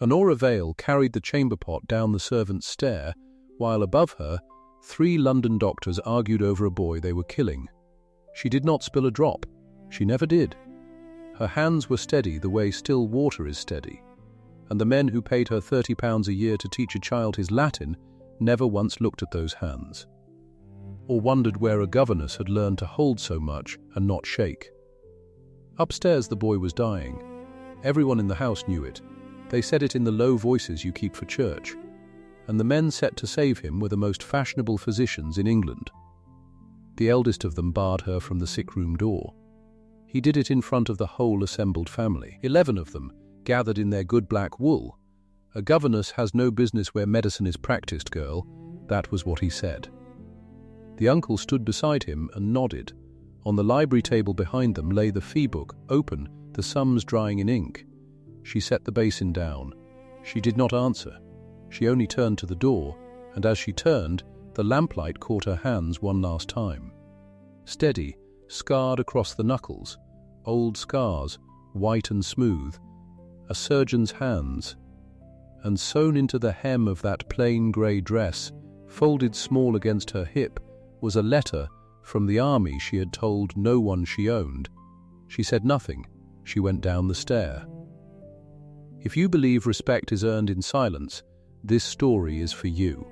Honora Vale carried the chamber pot down the servants' stair, while above her, 3 London doctors argued over a boy they were killing. She did not spill a drop. She never did. Her hands were steady the way still water is steady, and the men who paid her £30 a year to teach a child his Latin never once looked at those hands, or wondered where a governess had learned to hold so much and not shake. Upstairs the boy was dying. Everyone in the house knew it. They said it in the low voices you keep for church, and the men set to save him were the most fashionable physicians in England. The eldest of them barred her from the sick-room door. He did it in front of the whole assembled family. 11 of them, gathered in their good black wool. "A governess has no business where medicine is practiced, girl," that was what he said. The uncle stood beside him and nodded. On the library table behind them lay the fee-book, open, the sums drying in ink. She set the basin down. She did not answer. She only turned to the door, and as she turned, the lamplight caught her hands one last time. Steady, scarred across the knuckles, old scars, white and smooth, a surgeon's hands, and sewn into the hem of that plain grey dress, folded small against her hip, was a letter from the army she had told no one she owned. She said nothing. She went down the stair. If you believe respect is earned in silence, this story is for you.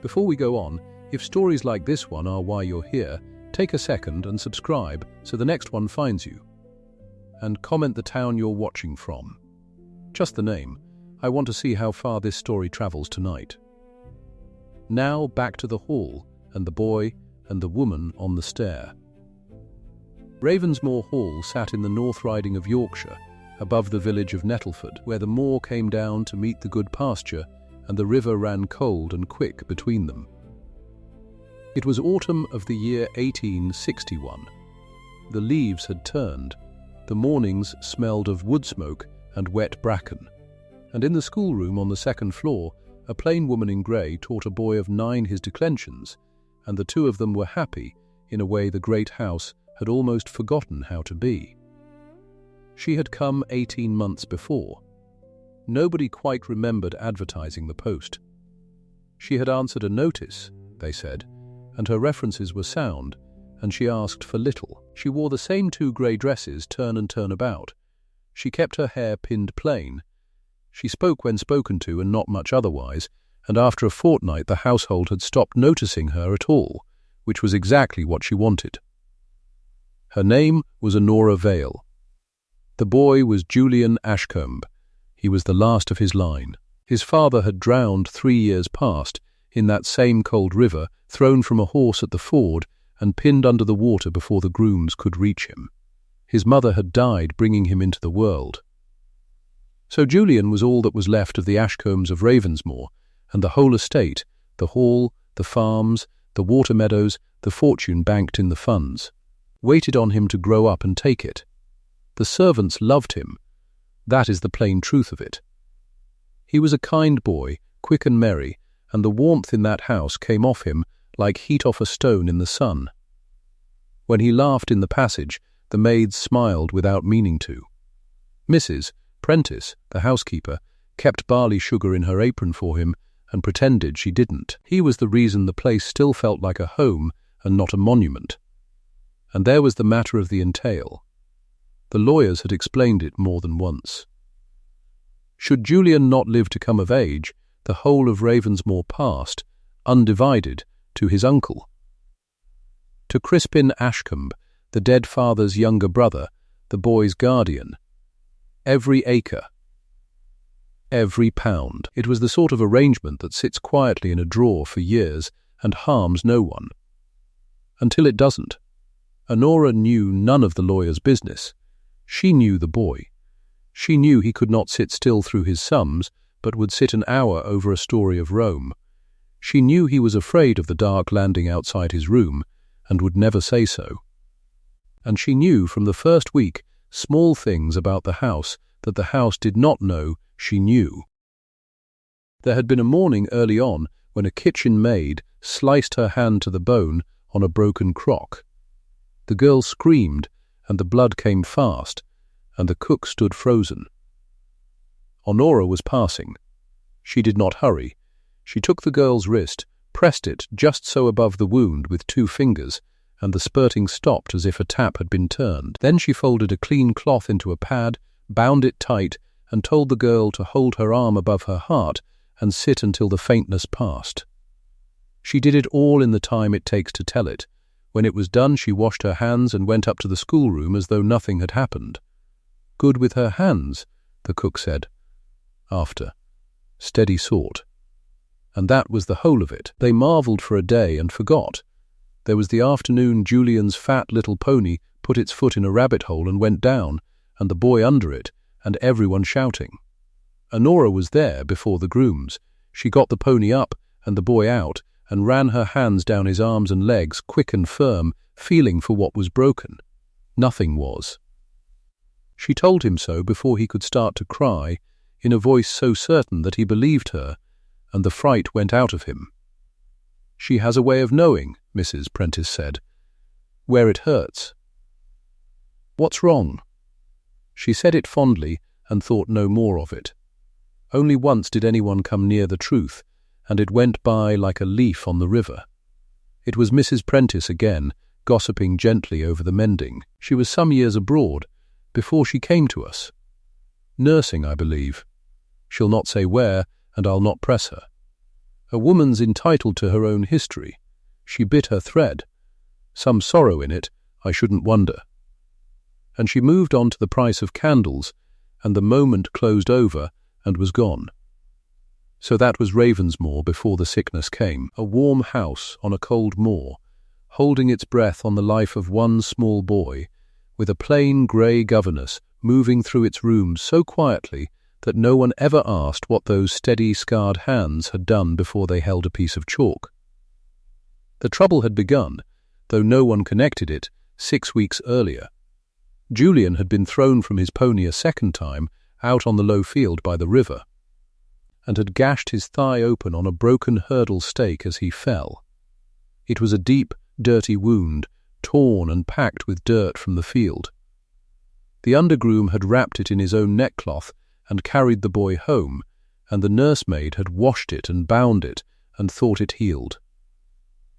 Before we go on, if stories like this one are why you're here, take a second and subscribe so the next one finds you. And comment the town you're watching from. Just the name. I want to see how far this story travels tonight. Now back to the hall and the boy and the woman on the stair. Ravensmoor Hall sat in the North Riding of Yorkshire, above the village of Nettleford, where the moor came down to meet the good pasture and the river ran cold and quick between them. It was autumn of the year 1861. The leaves had turned. The mornings smelled of wood smoke and wet bracken. And in the schoolroom on the second floor, a plain woman in grey taught a boy of 9 his declensions, and the 2 of them were happy in a way the great house had almost forgotten how to be. She had come 18 months before. Nobody quite remembered advertising the post. She had answered a notice, they said, and her references were sound, and she asked for little. She wore the same 2 grey dresses, turn and turn about. She kept her hair pinned plain. She spoke when spoken to and not much otherwise, and after a fortnight the household had stopped noticing her at all, which was exactly what she wanted. Her name was Honora Vale. The boy was Julian Ashcombe. He was the last of his line. His father had drowned 3 years past in that same cold river, thrown from a horse at the ford and pinned under the water before the grooms could reach him. His mother had died bringing him into the world. So Julian was all that was left of the Ashcombes of Ravensmoor, and the whole estate, the hall, the farms, the water meadows, the fortune banked in the funds, waited on him to grow up and take it. The servants loved him. That is the plain truth of it. He was a kind boy, quick and merry, and the warmth in that house came off him like heat off a stone in the sun. When he laughed in the passage, the maids smiled without meaning to. Mrs. Prentice, the housekeeper, kept barley sugar in her apron for him and pretended she didn't. He was the reason the place still felt like a home and not a monument. And there was the matter of the entail. The lawyers had explained it more than once. Should Julian not live to come of age, the whole of Ravensmoor passed, undivided, to his uncle. To Crispin Ashcombe, the dead father's younger brother, the boy's guardian. Every acre. Every pound. It was the sort of arrangement that sits quietly in a drawer for years and harms no one. Until it doesn't. Honora knew none of the lawyer's business. She knew the boy. She knew he could not sit still through his sums, but would sit an hour over a story of Rome. She knew he was afraid of the dark landing outside his room, and would never say so. And she knew from the first week small things about the house that the house did not know she knew. There had been a morning early on when a kitchen maid sliced her hand to the bone on a broken crock. The girl screamed, and the blood came fast, and the cook stood frozen. Honora was passing. She did not hurry. She took the girl's wrist, pressed it just so above the wound with 2 fingers, and the spurting stopped as if a tap had been turned. Then she folded a clean cloth into a pad, bound it tight, and told the girl to hold her arm above her heart and sit until the faintness passed. She did it all in the time it takes to tell it. When it was done, she washed her hands and went up to the schoolroom as though nothing had happened. "Good with her hands," the cook said. After. "Steady sort." And that was the whole of it. They marvelled for a day and forgot. There was the afternoon Julian's fat little pony put its foot in a rabbit hole and went down, and the boy under it, and everyone shouting. Honora was there before the grooms. She got the pony up and the boy out, and ran her hands down his arms and legs, quick and firm, feeling for what was broken. Nothing was. She told him so before he could start to cry, in a voice so certain that he believed her, and the fright went out of him. "She has a way of knowing," Mrs. Prentice said, "where it hurts." "What's wrong?" She said it fondly and thought no more of it. Only once did anyone come near the truth, and it went by like a leaf on the river. It was Mrs. Prentice again, gossiping gently over the mending. She was some years abroad, before she came to us. Nursing, I believe. She'll not say where, and I'll not press her. A woman's entitled to her own history. She bit her thread. Some sorrow in it, I shouldn't wonder. And she moved on to the price of candles, and the moment closed over and was gone. So that was Ravensmoor before the sickness came, a warm house on a cold moor, holding its breath on the life of one small boy, with a plain grey governess moving through its rooms so quietly that no one ever asked what those steady, scarred hands had done before they held a piece of chalk. The trouble had begun, though no one connected it, 6 weeks earlier. Julian had been thrown from his pony a second time out on the low field by the river, and had gashed his thigh open on a broken hurdle stake as he fell. It was a deep, dirty wound, torn and packed with dirt from the field. The undergroom had wrapped it in his own neckcloth and carried the boy home, and the nursemaid had washed it and bound it and thought it healed.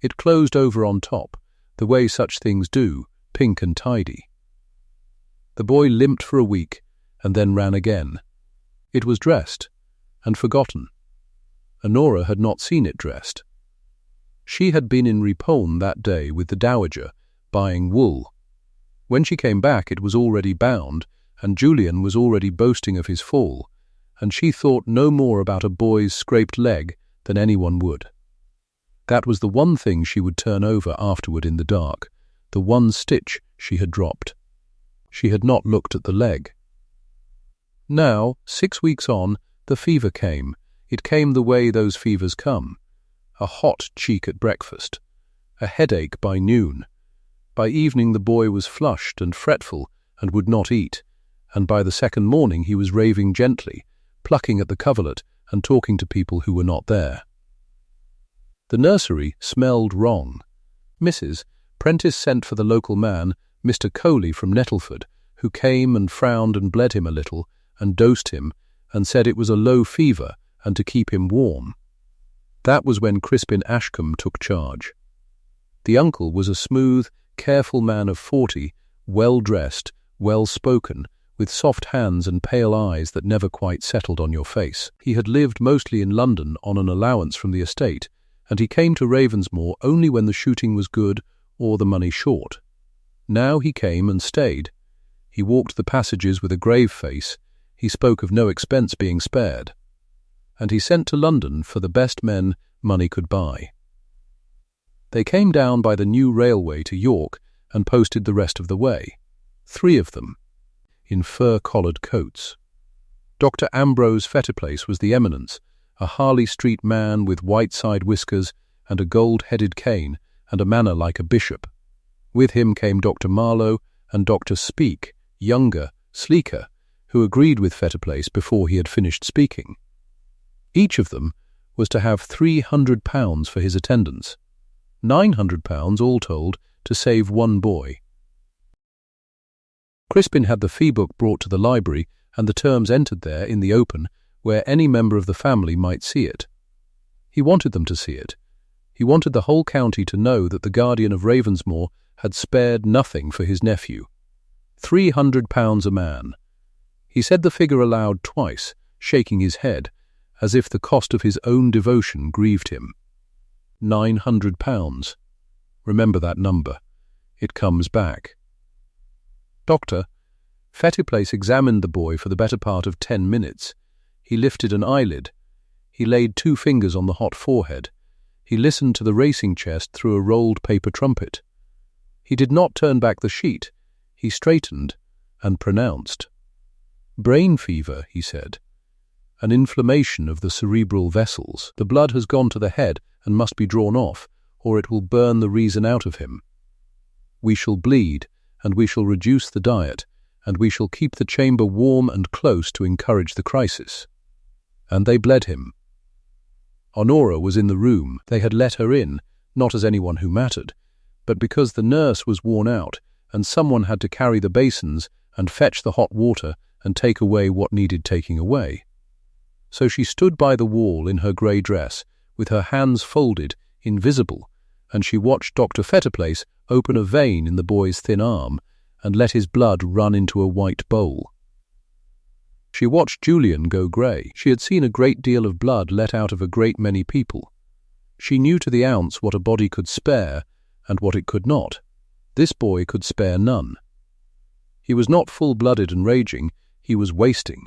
It closed over on top, the way such things do, pink and tidy. The boy limped for a week and then ran again. It was dressed and forgotten. Honora had not seen it dressed. She had been in Ripon that day with the dowager, buying wool. When she came back it was already bound, and Julian was already boasting of his fall, and she thought no more about a boy's scraped leg than anyone would. That was the one thing she would turn over afterward in the dark, the one stitch she had dropped. She had not looked at the leg. Now, 6 weeks on, the fever came. It came the way those fevers come. A hot cheek at breakfast. A headache by noon. By evening the boy was flushed and fretful and would not eat, and by the second morning he was raving gently, plucking at the coverlet and talking to people who were not there. The nursery smelled wrong. Mrs. Prentice sent for the local man, Mr. Coley from Nettleford, who came and frowned and bled him a little, and dosed him, and said it was a low fever and to keep him warm. That was when Crispin Ashcombe took charge. The uncle was a smooth, careful man of 40, well-dressed, well-spoken, with soft hands and pale eyes that never quite settled on your face. He had lived mostly in London on an allowance from the estate, and he came to Ravensmoor only when the shooting was good or the money short. Now he came and stayed. He walked the passages with a grave face. He spoke of no expense being spared. And he sent to London for the best men money could buy. They came down by the new railway to York and posted the rest of the way. 3 of them, in fur-collared coats. Dr. Ambrose Fettiplace was the eminence, a Harley Street man with white-side whiskers and a gold-headed cane and a manner like a bishop. With him came Dr. Marlow and Dr. Speke, younger, sleeker, who agreed with Fettiplace before he had finished speaking. Each of them was to have £300 for his attendance, £900 all told to save one boy. Crispin had the fee book brought to the library and the terms entered there in the open where any member of the family might see it. He wanted them to see it. He wanted the whole county to know that the guardian of Ravensmoor had spared nothing for his nephew. £300 a man. He said the figure aloud twice, shaking his head, as if the cost of his own devotion grieved him. £900. Remember that number. It comes back. Doctor, Fettiplace examined the boy for the better part of 10 minutes. He lifted an eyelid. He laid 2 fingers on the hot forehead. He listened to the racing chest through a rolled paper trumpet. He did not turn back the sheet. He straightened and pronounced. Brain fever, he said. An inflammation of the cerebral vessels. The blood has gone to the head and must be drawn off, or it will burn the reason out of him. We shall bleed, and we shall reduce the diet, and we shall keep the chamber warm and close to encourage the crisis. And they bled him. Honora was in the room. They had let her in, not as anyone who mattered, but because the nurse was worn out, and someone had to carry the basins and fetch the hot water and take away what needed taking away. So she stood by the wall in her grey dress, with her hands folded, invisible, and she watched Dr. Fettiplace open a vein in the boy's thin arm and let his blood run into a white bowl. She watched Julian go grey. She had seen a great deal of blood let out of a great many people. She knew to the ounce what a body could spare and what it could not. This boy could spare none. He was not full-blooded and raging, he was wasting.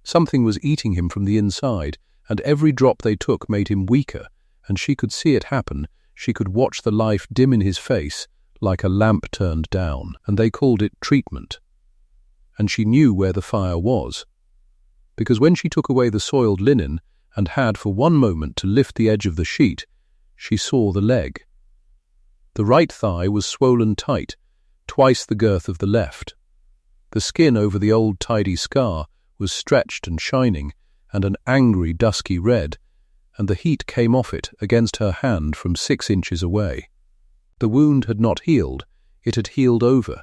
Something was eating him from the inside, and every drop they took made him weaker, and she could see it happen. She could watch the life dim in his face, like a lamp turned down, and they called it treatment. And she knew where the fire was, because when she took away the soiled linen and had for one moment to lift the edge of the sheet, she saw the leg. The right thigh was swollen tight, twice the girth of the left. The skin over the old tidy scar was stretched and shining, and an angry dusky red, and the heat came off it against her hand from 6 inches away. The wound had not healed, it had healed over.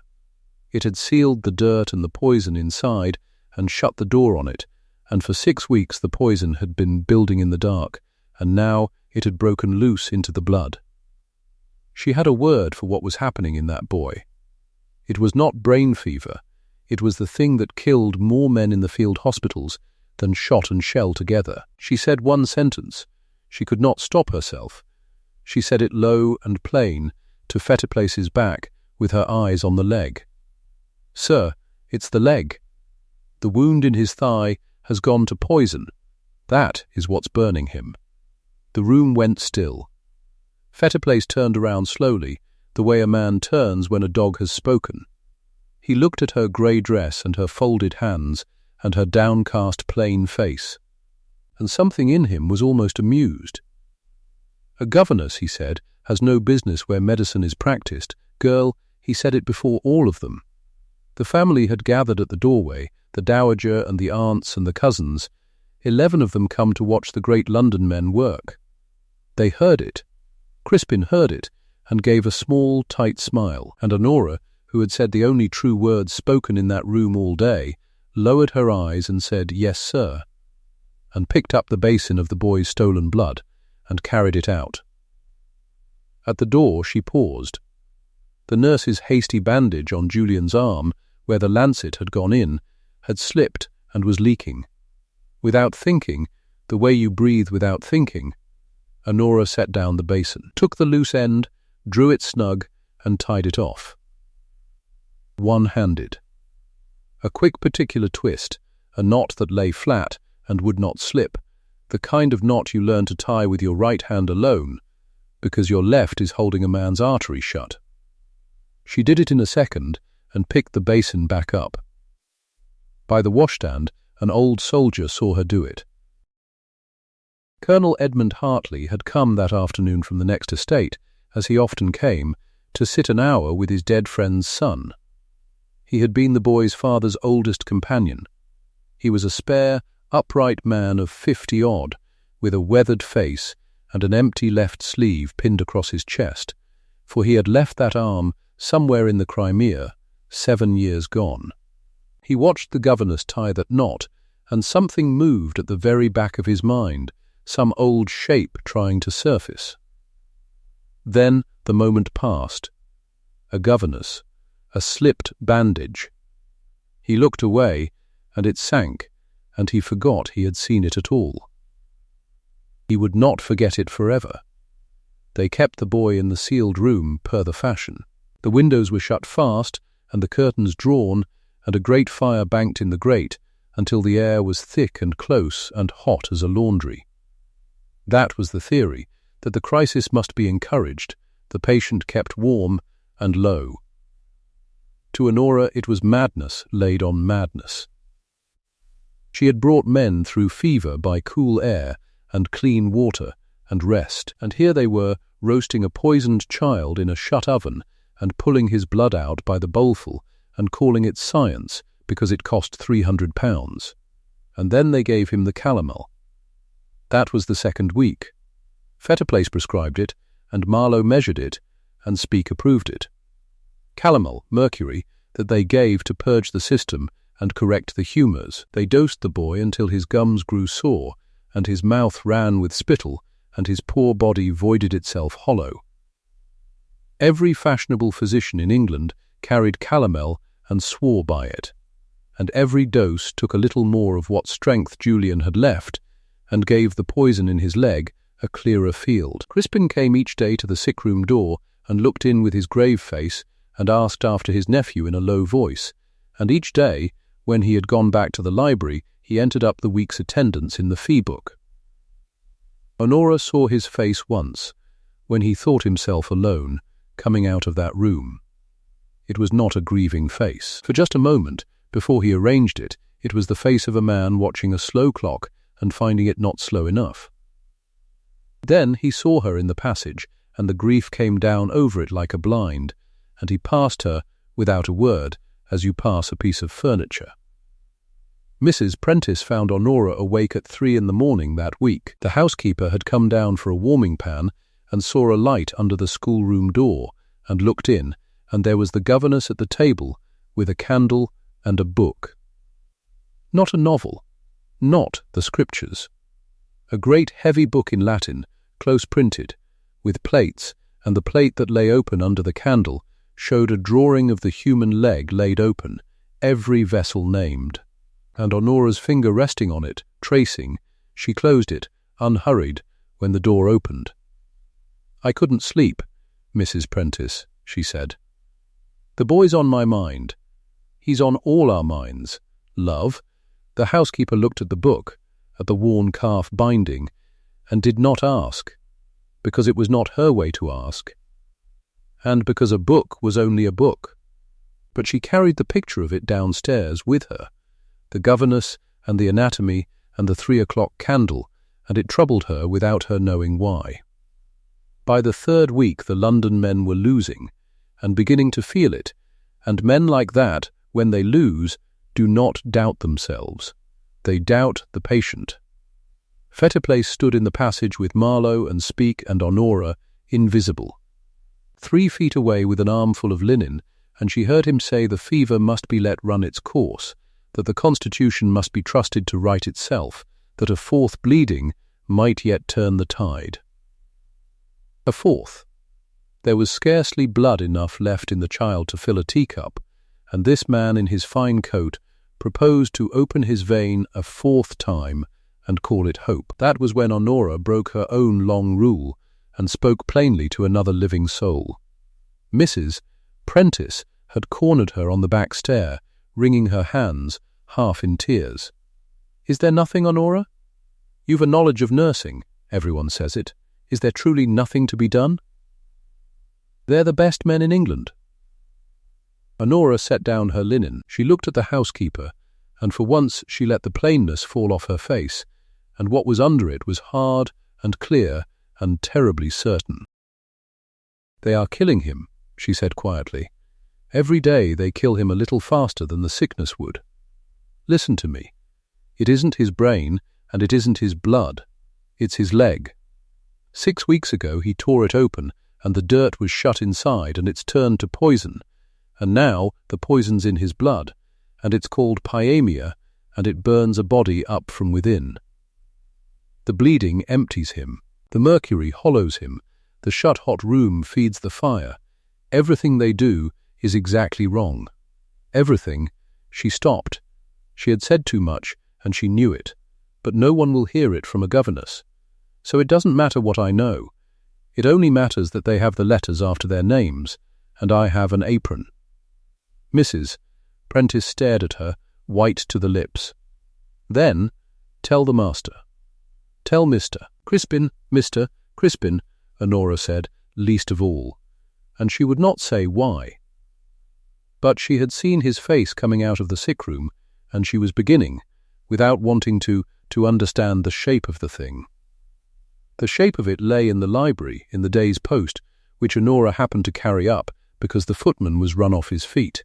It had sealed the dirt and the poison inside and shut the door on it, and for 6 weeks the poison had been building in the dark, and now it had broken loose into the blood. She had a word for what was happening in that boy. It was not brain fever. It was the thing that killed more men in the field hospitals than shot and shell together. She said one sentence. She could not stop herself. She said it low and plain, to Fettiplace's back, with her eyes on the leg. Sir, it's the leg. The wound in his thigh has gone to poison. That is what's burning him. The room went still. Fettiplace turned around slowly, the way a man turns when a dog has spoken. He looked at her grey dress and her folded hands and her downcast plain face, and something in him was almost amused. A governess, he said, has no business where medicine is practiced. Girl, he said it before all of them. The family had gathered at the doorway, the dowager and the aunts and the cousins. 11 of them come to watch the great London men work. They heard it. Crispin heard it and gave a small, tight smile, and Honora, who had said the only true words spoken in that room all day, lowered her eyes and said, "Yes, sir," and picked up the basin of the boy's stolen blood and carried it out. At the door she paused. The nurse's hasty bandage on Julian's arm, where the lancet had gone in, had slipped and was leaking. Without thinking, the way you breathe without thinking, Honora set down the basin, took the loose end, drew it snug, and tied it off. One-handed. A quick particular twist, a knot that lay flat and would not slip, the kind of knot you learn to tie with your right hand alone, because your left is holding a man's artery shut. She did it in a second and picked the basin back up. By the washstand, an old soldier saw her do it. Colonel Edmund Hartley had come that afternoon from the next estate, as he often came, to sit an hour with his dead friend's son. He had been the boy's father's oldest companion. He was a spare, upright man of 50-odd, with a weathered face and an empty left sleeve pinned across his chest, for he had left that arm somewhere in the Crimea, 7 years gone. He watched the governess tie that knot, and something moved at the very back of his mind, some old shape trying to surface. Then the moment passed. A governess, a slipped bandage. He looked away, and it sank, and he forgot he had seen it at all. He would not forget it forever. They kept the boy in the sealed room per the fashion. The windows were shut fast, and the curtains drawn, and a great fire banked in the grate, until the air was thick and close and hot as a laundry. That was the theory, that the crisis must be encouraged, the patient kept warm and low. To Honora it was madness laid on madness. She had brought men through fever by cool air and clean water and rest, and here they were roasting a poisoned child in a shut oven and pulling his blood out by the bowlful and calling it science because it cost £300. And then they gave him the calomel. That was the second week. Fettiplace prescribed it, and Marlow measured it, and Speke approved it. Calomel, mercury, that they gave to purge the system and correct the humours. They dosed the boy until his gums grew sore, and his mouth ran with spittle, and his poor body voided itself hollow. Every fashionable physician in England carried calomel and swore by it, and every dose took a little more of what strength Julian had left, and gave the poison in his leg a clearer field. Crispin came each day to the sick-room door and looked in with his grave face and asked after his nephew in a low voice, and each day, when he had gone back to the library, he entered up the week's attendance in the fee-book. Honora saw his face once, when he thought himself alone, coming out of that room. It was not a grieving face. For just a moment, before he arranged it, it was the face of a man watching a slow clock and finding it not slow enough. Then he saw her in the passage, and the grief came down over it like a blind, and he passed her, without a word, as you pass a piece of furniture. Mrs. Prentice found Honora awake at 3 in the morning that week. The housekeeper had come down for a warming pan and saw a light under the schoolroom door and looked in, and there was the governess at the table with a candle and a book. Not a novel, not the Scriptures. A great heavy book in Latin, close printed, with plates, and the plate that lay open under the candle showed a drawing of the human leg laid open, every vessel named. And Honora's finger resting on it, tracing, she closed it, unhurried, when the door opened. "I couldn't sleep, Mrs. Prentice," she said. "The boy's on my mind. He's on all our minds, love." The housekeeper looked at the book, at the worn calf binding, and did not ask, because it was not her way to ask, and because a book was only a book. But she carried the picture of it downstairs with her, the governess and the anatomy and the 3 o'clock candle, and it troubled her without her knowing why. By the 3rd week the London men were losing, and beginning to feel it, and men like that, when they lose, do not doubt themselves. They doubt the patient. Fettiplace stood in the passage with Marlow and Speke and Honora, invisible. 3 feet away with an armful of linen, and she heard him say the fever must be let run its course, that the constitution must be trusted to right itself, that a 4th bleeding might yet turn the tide. A 4th. There was scarcely blood enough left in the child to fill a teacup, and this man in his fine coat proposed to open his vein a 4th time and call it hope. That was when Honora broke her own long rule and spoke plainly to another living soul. Mrs. Prentice had cornered her on the back stair, wringing her hands, half in tears. "Is there nothing, Honora? You've a knowledge of nursing, everyone says it. Is there truly nothing to be done? They're the best men in England." Honora set down her linen. She looked at the housekeeper, and for once she let the plainness fall off her face, and what was under it was hard and clear and terribly certain. "They are killing him," she said quietly. "Every day they kill him a little faster than the sickness would. Listen to me. It isn't his brain, and it isn't his blood. It's his leg. 6 weeks ago he tore it open, and the dirt was shut inside, and it's turned to poison. And now the poison's in his blood, and it's called pyemia, and it burns a body up from within. The bleeding empties him, the mercury hollows him, the shut-hot room feeds the fire. Everything they do is exactly wrong. Everything. She stopped. She had said too much, and she knew it, but no one will hear it from a governess. So it doesn't matter what I know. It only matters that they have the letters after their names, and I have an apron. Mrs. Prentice stared at her, white to the lips. Then, tell the master. Tell Mr. Crispin, Mr. Crispin, Honora said, least of all, and she would not say why. But she had seen his face coming out of the sick room, and she was beginning, without wanting to understand the shape of the thing. The shape of it lay in the library, in the day's post, which Honora happened to carry up because the footman was run off his feet.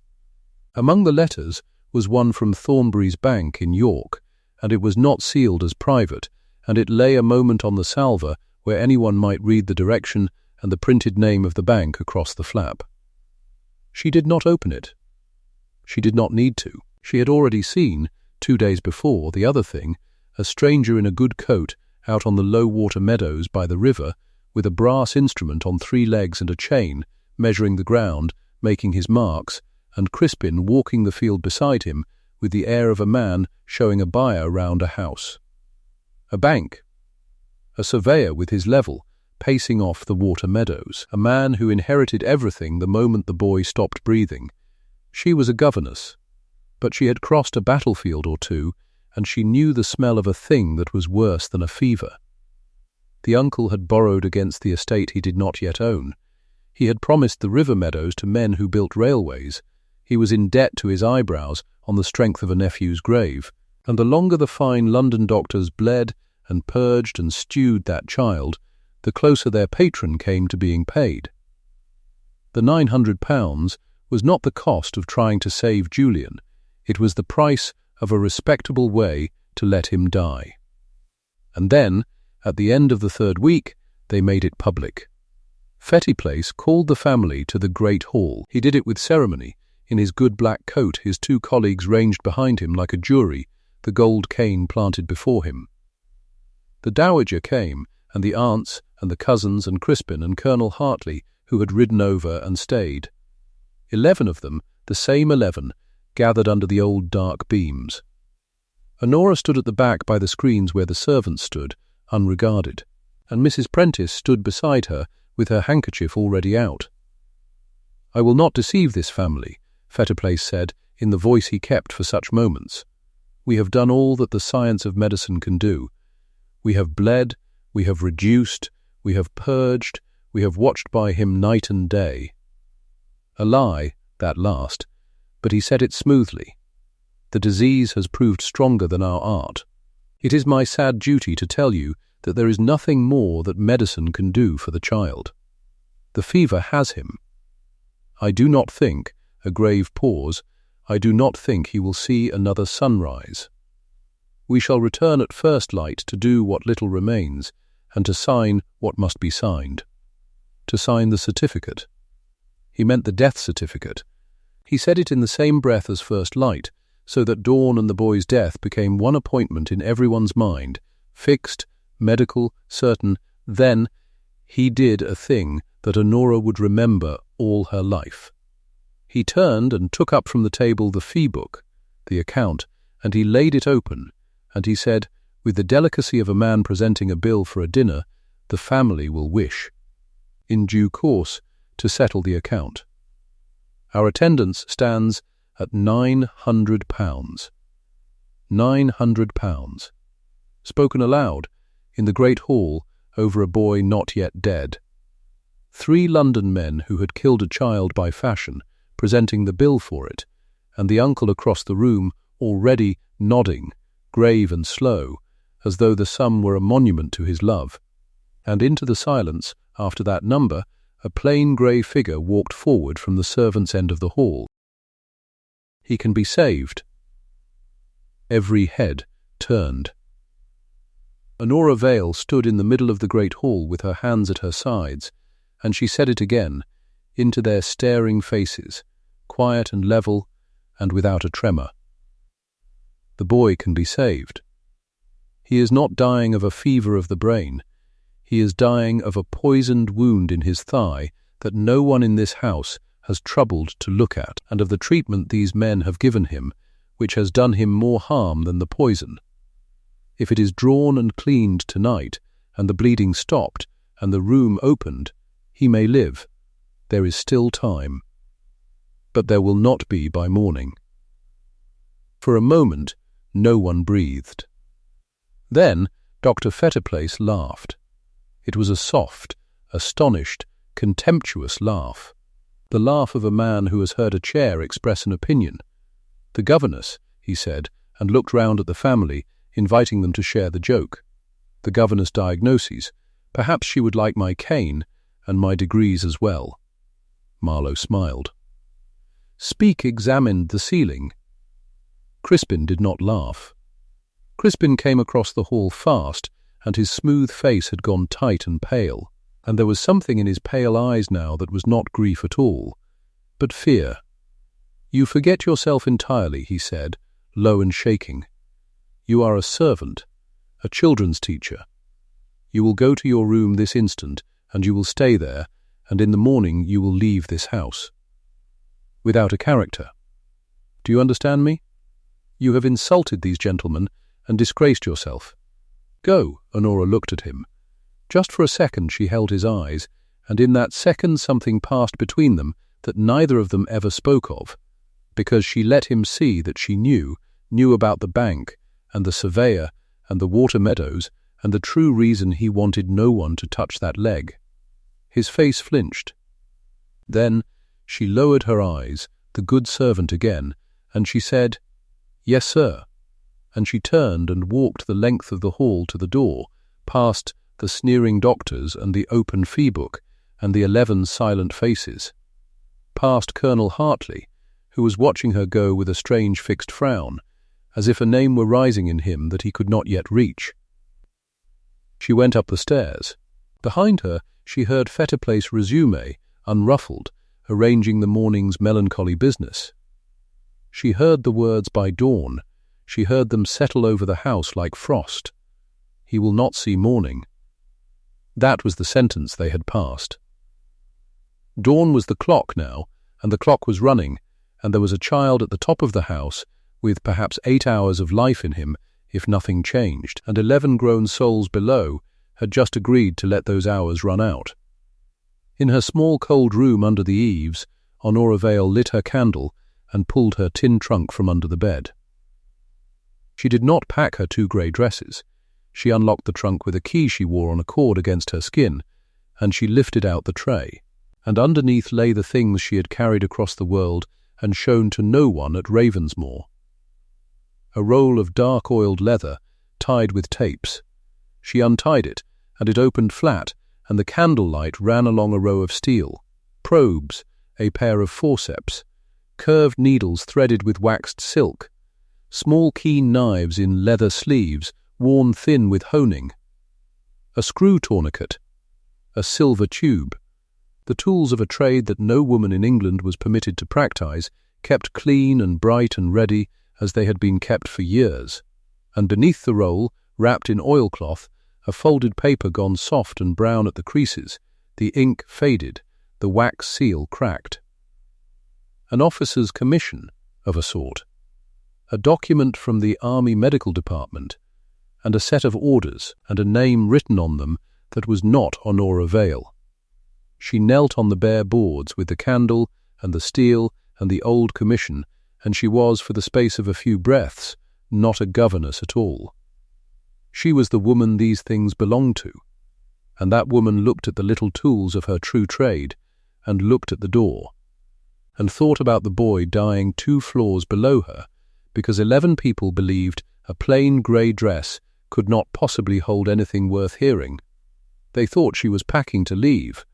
Among the letters was one from Thornbury's Bank in York, and it was not sealed as private, and it lay a moment on the salver where anyone might read the direction and the printed name of the bank across the flap. She did not open it. She did not need to. She had already seen, 2 days before, the other thing, a stranger in a good coat out on the low-water meadows by the river, with a brass instrument on 3 legs and a chain, measuring the ground, making his marks, and Crispin walking the field beside him with the air of a man showing a buyer round a house. A bank. A surveyor with his level, pacing off the water meadows. A man who inherited everything the moment the boy stopped breathing. She was a governess, but she had crossed a battlefield or two, and she knew the smell of a thing that was worse than a fever. The uncle had borrowed against the estate he did not yet own. He had promised the river meadows to men who built railways. He was in debt to his eyebrows on the strength of a nephew's grave, and the longer the fine London doctors bled and purged and stewed that child, the closer their patron came to being paid. The £900 was not the cost of trying to save Julian. It was the price of a respectable way to let him die. And then, at the end of the 3rd week, they made it public. Fettiplace called the family to the great hall. He did it with ceremony. In his good black coat, his 2 colleagues ranged behind him like a jury, the gold cane planted before him. The dowager came, and the aunts and the cousins and Crispin and Colonel Hartley, who had ridden over and stayed. 11 of them, the same 11, gathered under the old dark beams. Honora stood at the back by the screens where the servants stood, unregarded, and Mrs. Prentice stood beside her with her handkerchief already out. "I will not deceive this family," Fettiplace said, in the voice he kept for such moments. "We have done all that the science of medicine can do. We have bled, we have reduced, we have purged, we have watched by him night and day." A lie, that last, but he said it smoothly. "The disease has proved stronger than our art. It is my sad duty to tell you that there is nothing more that medicine can do for the child. The fever has him. I do not think," a grave pause, "I do not think he will see another sunrise. We shall return at first light to do what little remains, and to sign what must be signed. To sign the certificate." He meant the death certificate. He said it in the same breath as first light, so that dawn and the boy's death became one appointment in everyone's mind, fixed, medical, certain. Then he did a thing that Honora would remember all her life. He turned and took up from the table the fee book, the account, and he laid it open, and he said, with the delicacy of a man presenting a bill for a dinner, "The family will wish, in due course, to settle the account. Our attendance stands at £900. £900. Spoken aloud, in the great hall, over a boy not yet dead. 3 London men who had killed a child by fashion, presenting the bill for it, and the uncle across the room already nodding, grave and slow, as though the sum were a monument to his love. And into the silence, after that number, a plain grey figure walked forward from the servants' end of the hall. He can be saved. Every head turned. Honora Vale stood in the middle of the great hall with her hands at her sides, and she said it again, into their staring faces, quiet and level, and without a tremor. The boy can be saved. He is not dying of a fever of the brain. He is dying of a poisoned wound in his thigh that no one in this house has troubled to look at, and of the treatment these men have given him, which has done him more harm than the poison. If it is drawn and cleaned tonight, and the bleeding stopped, and the room opened, he may live. There is still time. But there will not be by morning. For a moment, no one breathed. Then Dr. Fettiplace laughed. It was a soft, astonished, contemptuous laugh. The laugh of a man who has heard a chair express an opinion. "The governess," he said, and looked round at the family, inviting them to share the joke. "The governess diagnoses. Perhaps she would like my cane, and my degrees as well." Marlow smiled. Speke examined the ceiling. Crispin did not laugh. Crispin came across the hall fast, and his smooth face had gone tight and pale, and there was something in his pale eyes now that was not grief at all, but fear. "You forget yourself entirely," he said, low and shaking. "You are a servant, a children's teacher. You will go to your room this instant, and you will stay there, and in the morning you will leave this house. Without a character. Do you understand me? You have insulted these gentlemen and disgraced yourself. Go." Honora looked at him. Just for a second she held his eyes, and in that second something passed between them that neither of them ever spoke of, because she let him see that she knew about the bank, and the surveyor, and the water meadows, and the true reason he wanted no one to touch that leg. His face flinched. Then she lowered her eyes, the good servant again, and she said, "Yes, sir," and she turned and walked the length of the hall to the door, past the sneering doctors and the open fee-book and the 11 silent faces, past Colonel Hartley, who was watching her go with a strange fixed frown, as if a name were rising in him that he could not yet reach. She went up the stairs. Behind her she heard Fettiplace resume, unruffled, arranging the morning's melancholy business. She heard the words "by dawn." She heard them settle over the house like frost. "He will not see morning." That was the sentence they had passed. Dawn was the clock now, and the clock was running, and there was a child at the top of the house with perhaps 8 hours of life in him if nothing changed, and 11 grown souls below had just agreed to let those hours run out. In her small cold room under the eaves, Honora Vale lit her candle and pulled her tin trunk from under the bed. She did not pack her 2 grey dresses. She unlocked the trunk with a key she wore on a cord against her skin, and she lifted out the tray, and underneath lay the things she had carried across the world and shown to no one at Ravensmoor. A roll of dark-oiled leather, tied with tapes. She untied it, and it opened flat, and the candlelight ran along a row of steel, probes, a pair of forceps, curved needles threaded with waxed silk, small keen knives in leather sleeves worn thin with honing, a screw tourniquet, a silver tube, the tools of a trade that no woman in England was permitted to practise, kept clean and bright and ready as they had been kept for years, and beneath the roll, wrapped in oilcloth, a folded paper gone soft and brown at the creases, the ink faded, the wax seal cracked. An officer's commission, of a sort, a document from the Army Medical Department, and a set of orders and a name written on them that was not Honora Vale. She knelt on the bare boards with the candle and the steel and the old commission, and she was, for the space of a few breaths, not a governess at all. She was the woman these things belonged to, and that woman looked at the little tools of her true trade, and looked at the door, and thought about the boy dying 2 floors below her, because 11 people believed a plain grey dress could not possibly hold anything worth hearing. They thought she was packing to leave.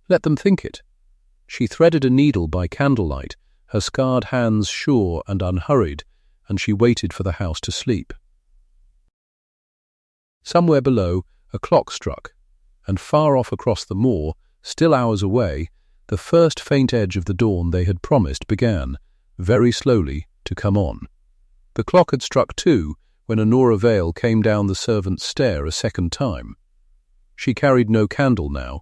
Let them think it. She threaded a needle by candlelight, her scarred hands sure and unhurried, and she waited for the house to sleep. Somewhere below, a clock struck, and far off across the moor, still hours away, the first faint edge of the dawn they had promised began, very slowly, to come on. The clock had struck 2 when Honora Vale came down the servants' stair a second time. She carried no candle now.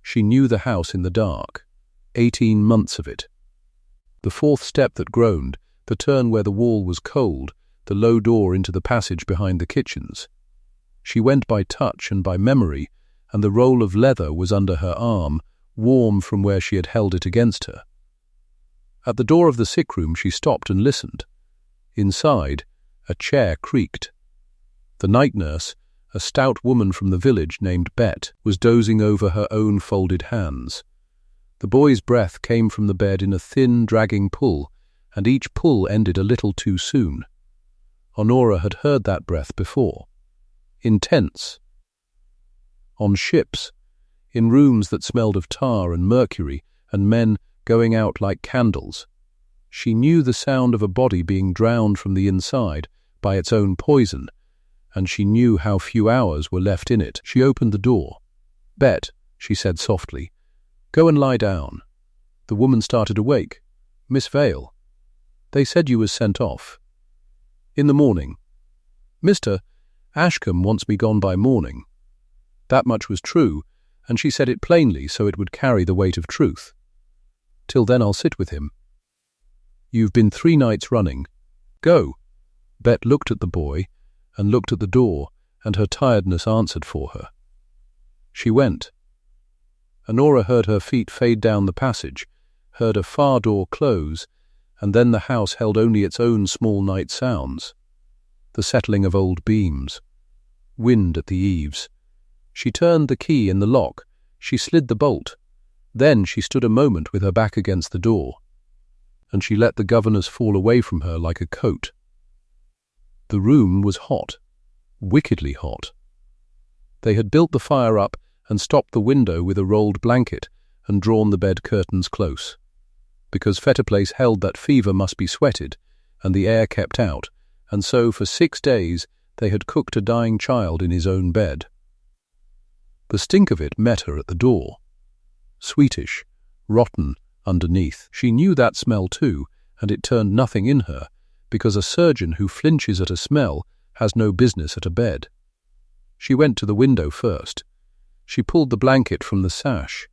She knew the house in the dark. 18 months of it. The fourth step that groaned, the turn where the wall was cold, the low door into the passage behind the kitchens. She went by touch and by memory, and the roll of leather was under her arm, warm from where she had held it against her. At the door of the sick room she stopped and listened. Inside, a chair creaked. The night nurse, a stout woman from the village named Bet, was dozing over her own folded hands. The boy's breath came from the bed in a thin, dragging pull, and each pull ended a little too soon. Honora had heard that breath before. Intense. On ships, in rooms that smelled of tar and mercury, and men going out like candles. She knew the sound of a body being drowned from the inside by its own poison, and she knew how few hours were left in it. She opened the door. "Bet," she said softly, "go and lie down." The woman started awake. "Miss Vale, they said you was sent off." "In the morning. Mr. Ashcombe wants me gone by morning." That much was true, and she said it plainly so it would carry the weight of truth. "Till then I'll sit with him." "You've been 3 nights running. Go." Bet looked at the boy and looked at the door, and her tiredness answered for her. She went. Honora heard her feet fade down the passage, heard a far door close, and then the house held only its own small night sounds. The settling of old beams. Wind at the eaves. She turned the key in the lock. She slid the bolt. Then she stood a moment with her back against the door, and she let the governess fall away from her like a coat. The room was hot, wickedly hot. They had built the fire up and stopped the window with a rolled blanket and drawn the bed curtains close, because Fettiplace held that fever must be sweated and the air kept out, and so for 6 days they had cooked a dying child in his own bed. The stink of it met her at the door. Sweetish, rotten underneath. She knew that smell too, and it turned nothing in her, because a surgeon who flinches at a smell has no business at a bed. She went to the window first. She pulled the blanket from the sash.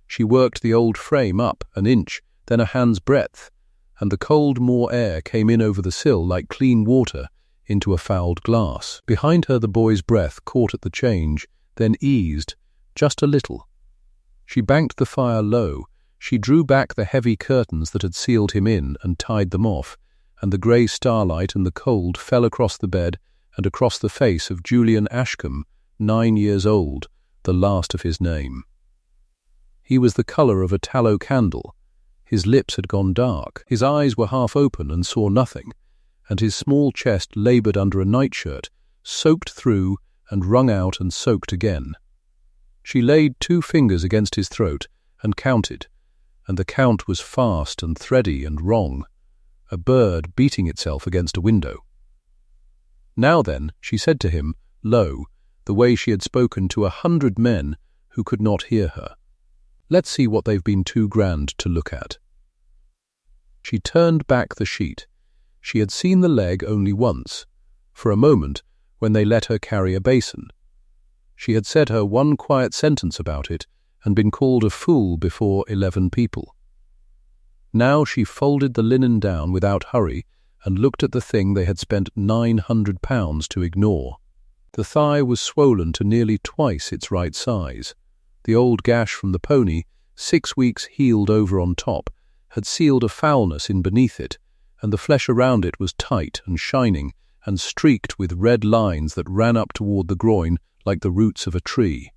She worked the old frame up an inch, then a hand's breadth, and the cold moor air came in over the sill like clean water into a fouled glass. Behind her the boy's breath caught at the change, then eased, just a little. She banked the fire low. She drew back the heavy curtains that had sealed him in and tied them off, and the grey starlight and the cold fell across the bed and across the face of Julian Ashcombe, 9 years old, the last of his name. He was the colour of a tallow candle. His lips had gone dark, his eyes were half open and saw nothing, and his small chest laboured under a nightshirt, soaked through and wrung out and soaked again. She laid 2 fingers against his throat and counted, and the count was fast and thready and wrong, a bird beating itself against a window. "Now then," she said to him, low, the way she had spoken to 100 men who could not hear her. "Let's see what they've been too grand to look at." She turned back the sheet. She had seen the leg only once, for a moment, when they let her carry a basin. She had said her one quiet sentence about it and been called a fool before 11 people. Now she folded the linen down without hurry and looked at the thing they had spent £900 to ignore. The thigh was swollen to nearly twice its right size. The old gash from the pony, 6 weeks healed over on top, had sealed a foulness in beneath it, and the flesh around it was tight and shining and streaked with red lines that ran up toward the groin like the roots of a tree.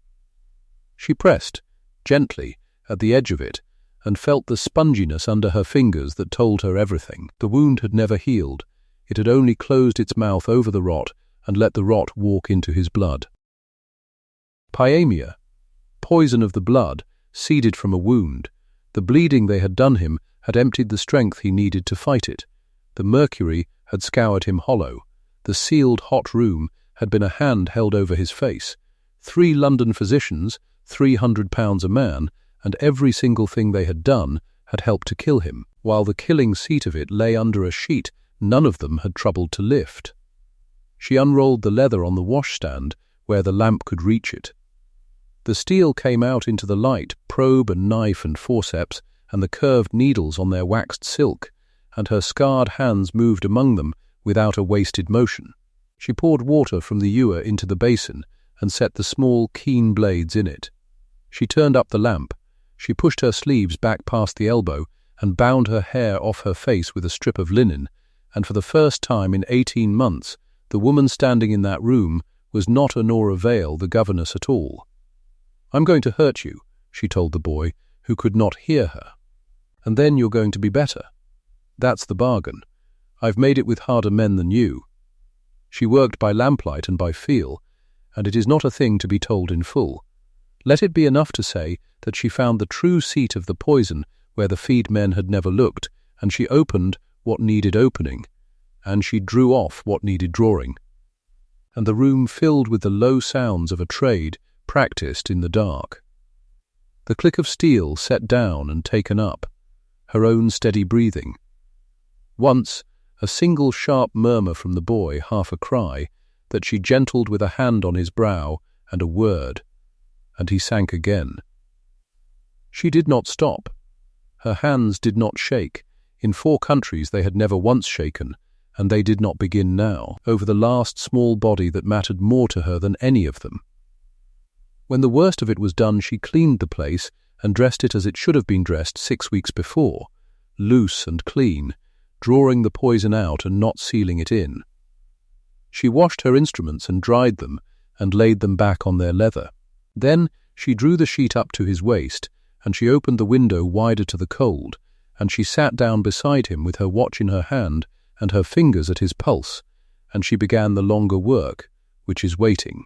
She pressed, gently, at the edge of it, and felt the sponginess under her fingers that told her everything. The wound had never healed. It had only closed its mouth over the rot and let the rot walk into his blood. Pyemia, poison of the blood, seeded from a wound. The bleeding they had done him had emptied the strength he needed to fight it. The mercury had scoured him hollow. The sealed hot room had been a hand held over his face. 3 London physicians, £300 a man, and every single thing they had done had helped to kill him, while the killing seat of it lay under a sheet None of them had troubled to lift. She unrolled the leather on the washstand where the lamp could reach it. The steel came out into the light, probe and knife and forceps, and the curved needles on their waxed silk, and her scarred hands moved among them without a wasted motion. She poured water from the ewer into the basin and set the small, keen blades in it. She turned up the lamp. She pushed her sleeves back past the elbow and bound her hair off her face with a strip of linen, and for the first time in 18 months, the woman standing in that room was not Honora Vale, the governess, at all. "I'm going to hurt you," she told the boy, who could not hear her. "And then you're going to be better. That's the bargain. I've made it with harder men than you." She worked by lamplight and by feel, and it is not a thing to be told in full. Let it be enough to say that she found the true seat of the poison where the feed men had never looked, and she opened what needed opening, and she drew off what needed drawing. And the room filled with the low sounds of a trade practiced in the dark. The click of steel set down and taken up, her own steady breathing. Once, a single sharp murmur from the boy, half a cry, that she gentled with a hand on his brow and a word, and he sank again. She did not stop. Her hands did not shake. In 4 countries they had never once shaken, and they did not begin now, over the last small body that mattered more to her than any of them. When the worst of it was done, she cleaned the place and dressed it as it should have been dressed 6 weeks before, loose and clean, drawing the poison out and not sealing it in. She washed her instruments and dried them and laid them back on their leather. Then she drew the sheet up to his waist, and she opened the window wider to the cold, and she sat down beside him with her watch in her hand and her fingers at his pulse, and she began the longer work, which is waiting.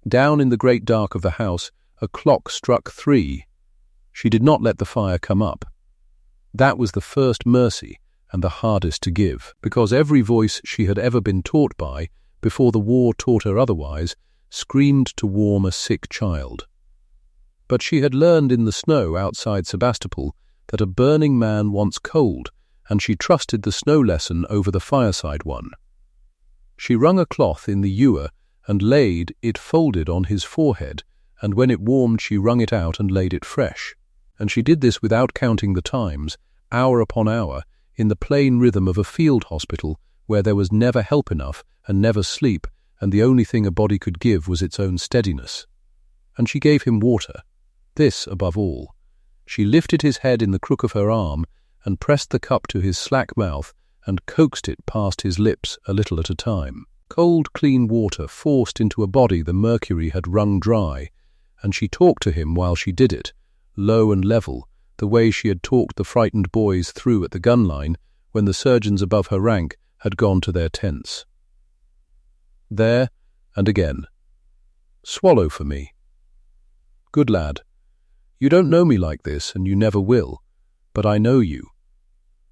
Down in the great dark of the house, a clock struck 3. She did not let the fire come up. That was the first mercy and the hardest to give, because every voice she had ever been taught by, before the war taught her otherwise, screamed to warm a sick child. But she had learned in the snow outside Sebastopol that a burning man wants cold, and she trusted the snow lesson over the fireside one. She wrung a cloth in the ewer and laid it folded on his forehead, and when it warmed she wrung it out and laid it fresh. And she did this without counting the times, hour upon hour, in the plain rhythm of a field hospital where there was never help enough and never sleep, and the only thing a body could give was its own steadiness. And she gave him water. This above all. She lifted his head in the crook of her arm and pressed the cup to his slack mouth and coaxed it past his lips a little at a time. Cold, clean water forced into a body the mercury had wrung dry, and she talked to him while she did it, low and level, the way she had talked the frightened boys through at the gun line when the surgeons above her rank had gone to their tents. There, and again. "Swallow for me." "Good lad. You don't know me like this, and you never will, but I know you.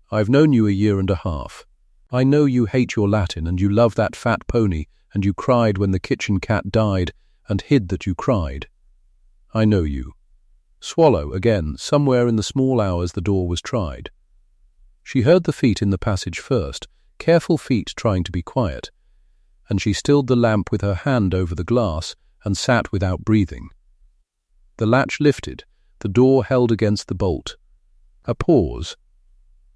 I've known you a year and a half. I know you hate your Latin, and you love that fat pony, and you cried when the kitchen cat died, and hid that you cried. I know you. Swallow, again, somewhere in the small hours the door was tried. She heard the feet in the passage first, careful feet trying to be quiet, and she stilled the lamp with her hand over the glass and sat without breathing. The latch lifted, the door held against the bolt. A pause.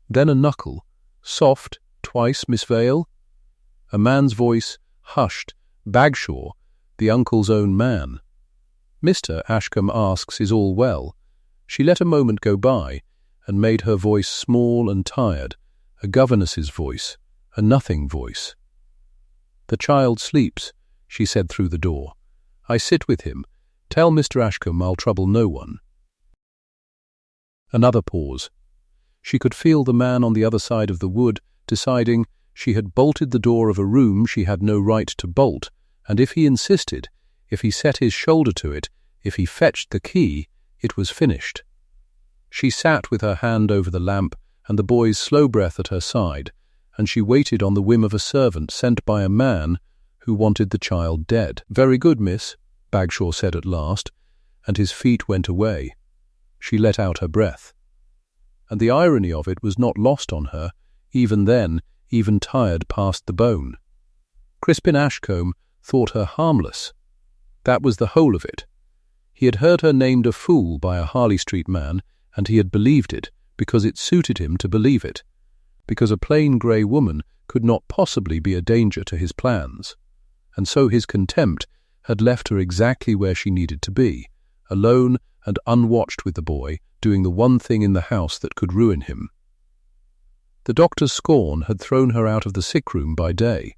Then a knuckle, soft, twice, "Miss Vale?" A man's voice, hushed, Bagshaw, the uncle's own man. "Mr. Ashcombe asks is all well." She let a moment go by and made her voice small and tired, a governess's voice, a nothing voice. "The child sleeps," she said through the door. "I sit with him. Tell Mr. Ashcombe I'll trouble no one." Another pause. She could feel the man on the other side of the wood deciding she had bolted the door of a room she had no right to bolt, and if he insisted, if he set his shoulder to it, if he fetched the key, it was finished. She sat with her hand over the lamp and the boy's slow breath at her side, and she waited on the whim of a servant sent by a man who wanted the child dead. "Very good, miss," Bagshaw said at last, and his feet went away. She let out her breath. And the irony of it was not lost on her. even then, even tired past the bone. Crispin Ashcombe thought her harmless. That was the whole of it. He had heard her named a fool by a Harley Street man, and he had believed it because it suited him to believe it, because a plain grey woman could not possibly be a danger to his plans. And so his contempt had left her exactly where she needed to be, alone and unwatched with the boy, doing the one thing in the house that could ruin him. The doctor's scorn had thrown her out of the sick room by day.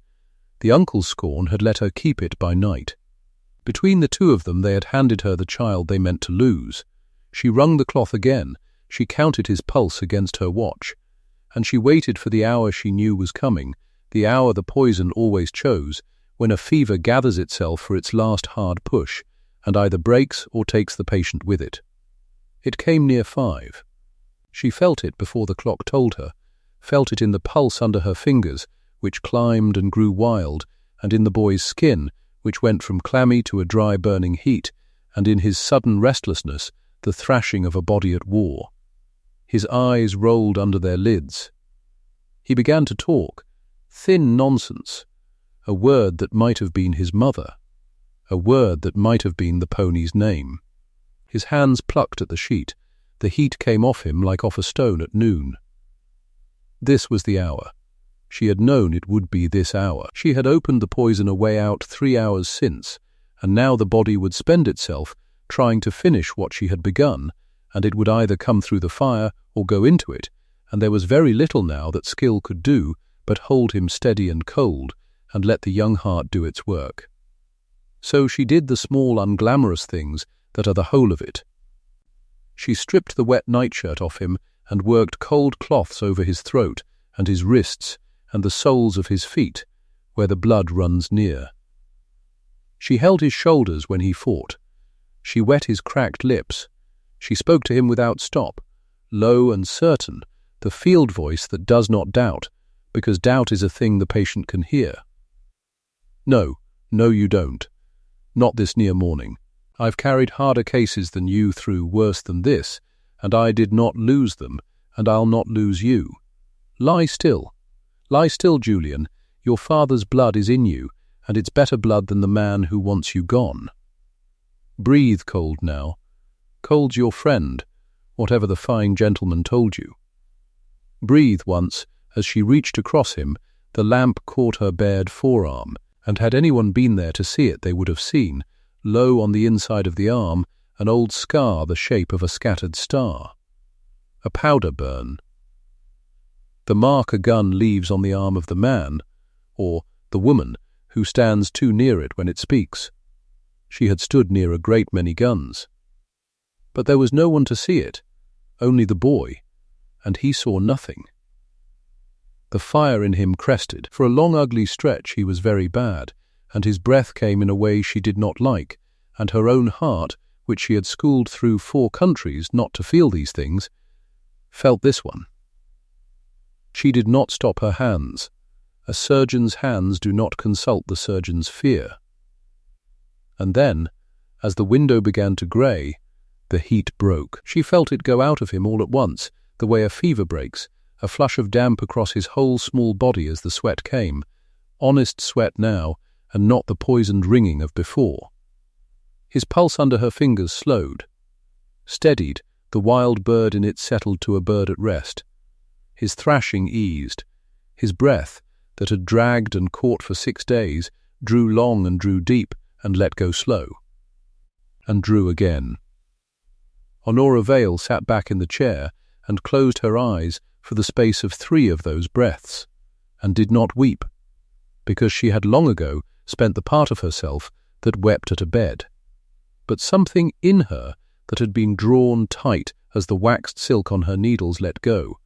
The uncle's scorn had let her keep it by night. Between the two of them they had handed her the child they meant to lose. She wrung the cloth again, she counted his pulse against her watch, and she waited for the hour she knew was coming, the hour the poison always chose, when a fever gathers itself for its last hard push, and either breaks or takes the patient with it. It came near 5. She felt it before the clock told her, felt it in the pulse under her fingers, which climbed and grew wild, and in the boy's skin, which went from clammy to a dry burning heat, and in his sudden restlessness, the thrashing of a body at war. His eyes rolled under their lids. He began to talk, thin nonsense, a word that might have been his mother, a word that might have been the pony's name. His hands plucked at the sheet. The heat came off him like off a stone at noon. This was the hour. She had known it would be this hour. She had opened the poison a way out 3 hours since, and now the body would spend itself trying to finish what she had begun, and it would either come through the fire or go into it, and there was very little now that skill could do but hold him steady and cold, and let the young heart do its work. So she did the small unglamorous things that are the whole of it. She stripped the wet nightshirt off him and worked cold cloths over his throat and his wrists and the soles of his feet, where the blood runs near. She held his shoulders when he fought. She wet his cracked lips. She spoke to him without stop, low and certain, the field voice that does not doubt, because doubt is a thing the patient can hear. No, you don't. Not this near morning. I've carried harder cases than you through worse than this, and I did not lose them, and I'll not lose you. Lie still. Lie still, Julian. Your father's blood is in you, and it's better blood than the man who wants you gone. Breathe, Cold, now. Cold's your friend, whatever the fine gentleman told you. Breathe once, as she reached across him, the lamp caught her bared forearm, and had anyone been there to see it they would have seen, low on the inside of the arm, an old scar the shape of a scattered star. A powder burn. The mark a gun leaves on the arm of the man, or the woman, who stands too near it when it speaks. She had stood near a great many guns. But there was no one to see it, only the boy, and he saw nothing. The fire in him crested. For a long ugly stretch he was very bad, and his breath came in a way she did not like, and her own heart, which she had schooled through 4 countries not to feel these things, felt this one. She did not stop her hands. A surgeon's hands do not consult the surgeon's fear. And then, as the window began to grey, the heat broke. She felt it go out of him all at once, the way a fever breaks, a flush of damp across his whole small body as the sweat came, honest sweat now, and not the poisoned wringing of before. His pulse under her fingers slowed. Steadied, the wild bird in it settled to a bird at rest. His thrashing eased. His breath, that had dragged and caught for 6 days, drew long and drew deep and let go slow. And drew again. Honora Vale sat back in the chair and closed her eyes for the space of 3 of those breaths, and did not weep, because she had long ago spent the part of herself that wept at a bed. But something in her that had been drawn tight as the waxed silk on her needles let go,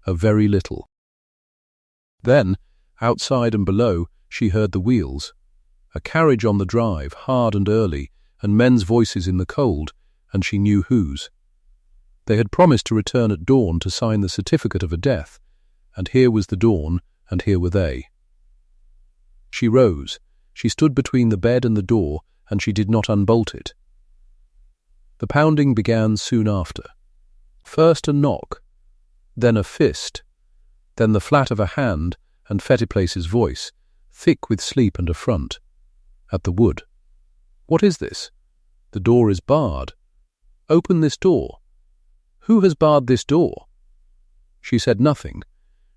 a very little. Then, outside and below, she heard the wheels, a carriage on the drive, hard and early, and men's voices in the cold, and she knew whose. They had promised to return at dawn to sign the certificate of a death, and here was the dawn, and here were they. She rose. She stood between the bed and the door, and she did not unbolt it. The pounding began soon after. First a knock, then a fist, then the flat of a hand and Fettiplace's voice, thick with sleep and affront. At the wood. "What is this? The door is barred. Open this door. Who has barred this door?" She said nothing.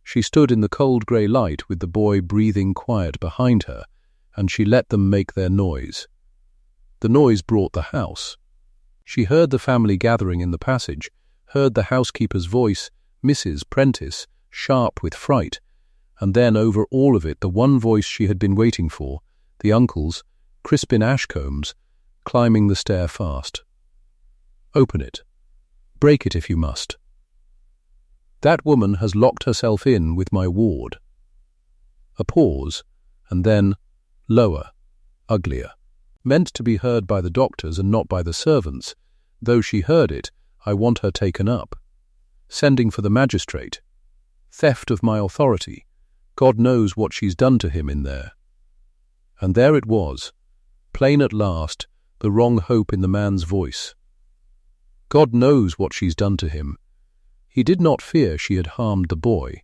She stood in the cold grey light with the boy breathing quiet behind her, and she let them make their noise. The noise brought the house. She heard the family gathering in the passage, heard the housekeeper's voice, Mrs. Prentice, sharp with fright, and then over all of it the one voice she had been waiting for, the uncle's, Crispin Ashcombe's, climbing the stair fast. "Open it. Break it if you must. That woman has locked herself in with my ward." A pause, and then, lower, uglier. Meant to be heard by the doctors and not by the servants. Though she heard it, I want her taken up. Sending for the magistrate. Theft of my authority. God knows what she's done to him in there. And there it was, plain at last, the wrong hope in the man's voice. God knows what she's done to him. He did not fear she had harmed the boy.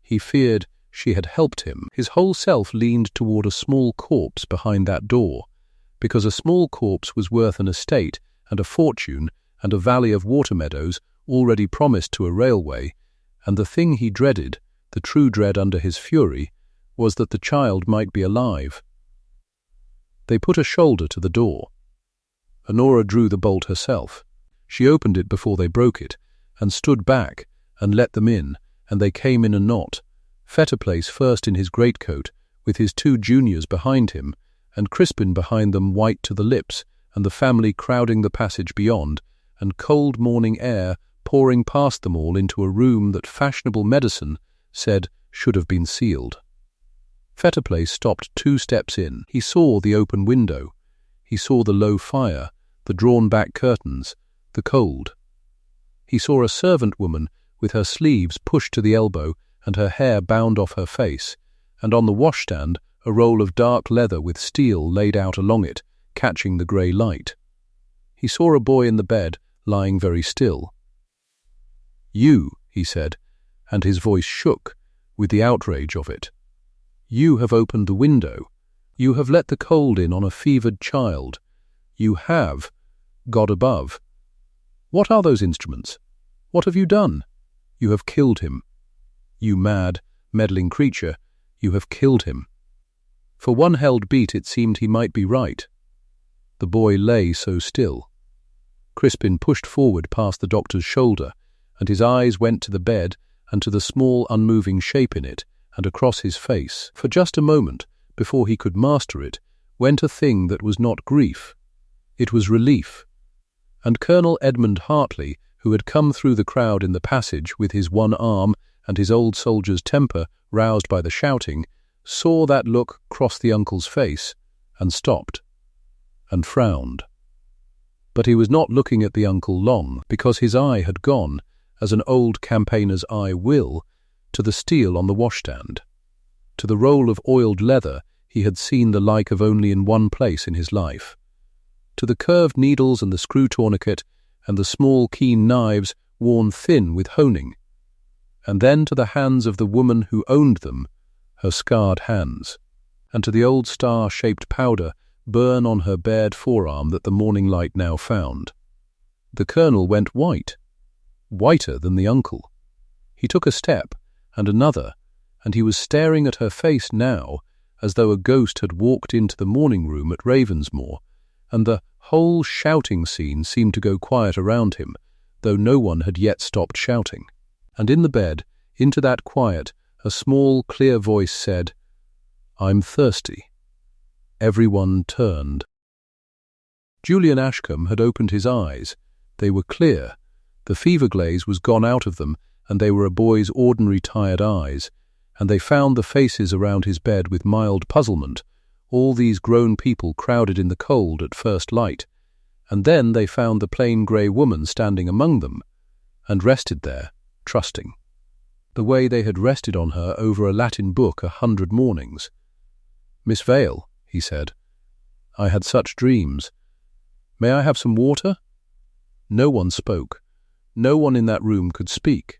He feared she had helped him. His whole self leaned toward a small corpse behind that door, because a small corpse was worth an estate and a fortune and a valley of water meadows already promised to a railway, and the thing he dreaded, the true dread under his fury, was that the child might be alive. They put a shoulder to the door. Honora drew the bolt herself. She opened it before they broke it, and stood back, and let them in, and they came in a knot, Fettiplace first in his greatcoat, with his two juniors behind him, and Crispin behind them white to the lips, and the family crowding the passage beyond, and cold morning air pouring past them all into a room that fashionable medicine said should have been sealed. Fettiplace stopped 2 steps in. He saw the open window. He saw the low fire, the drawn-back curtains, the cold. He saw a servant woman with her sleeves pushed to the elbow and her hair bound off her face, and on the washstand a roll of dark leather with steel laid out along it, catching the grey light. He saw a boy in the bed, lying very still. "You," he said, and his voice shook with the outrage of it. "You have opened the window. You have let the cold in on a fevered child. You have, God above. What are those instruments? What have you done? You have killed him. You mad, meddling creature, you have killed him." For one held beat it seemed he might be right. The boy lay so still. Crispin pushed forward past the doctor's shoulder, and his eyes went to the bed and to the small unmoving shape in it, and across his face. For just a moment, before he could master it, went a thing that was not grief. It was relief. And Colonel Edmund Hartley, who had come through the crowd in the passage with his one arm and his old soldier's temper roused by the shouting, saw that look cross the uncle's face, and stopped, and frowned. But he was not looking at the uncle long, because his eye had gone, as an old campaigner's eye will, to the steel on the washstand. To the roll of oiled leather he had seen the like of only in one place in his life. To the curved needles and the screw tourniquet, and the small keen knives worn thin with honing. And then to the hands of the woman who owned them, her scarred hands, and to the old star-shaped powder burn on her bared forearm that the morning light now found. The colonel went white, whiter than the uncle. He took a step, and another, and he was staring at her face now as though a ghost had walked into the morning room at Ravensmoor, and the whole shouting scene seemed to go quiet around him, though no one had yet stopped shouting. And in the bed, into that quiet, a small, clear voice said, "I'm thirsty." Everyone turned. Julian Ashcombe had opened his eyes. They were clear. The fever glaze was gone out of them, and they were a boy's ordinary tired eyes, and they found the faces around his bed with mild puzzlement, all these grown people crowded in the cold at first light, and then they found the plain grey woman standing among them, and rested there, trusting, the way they had rested on her over a Latin book 100 mornings. "Miss Vale," he said, "I had such dreams. May I have some water?" No one spoke. No one in that room could speak.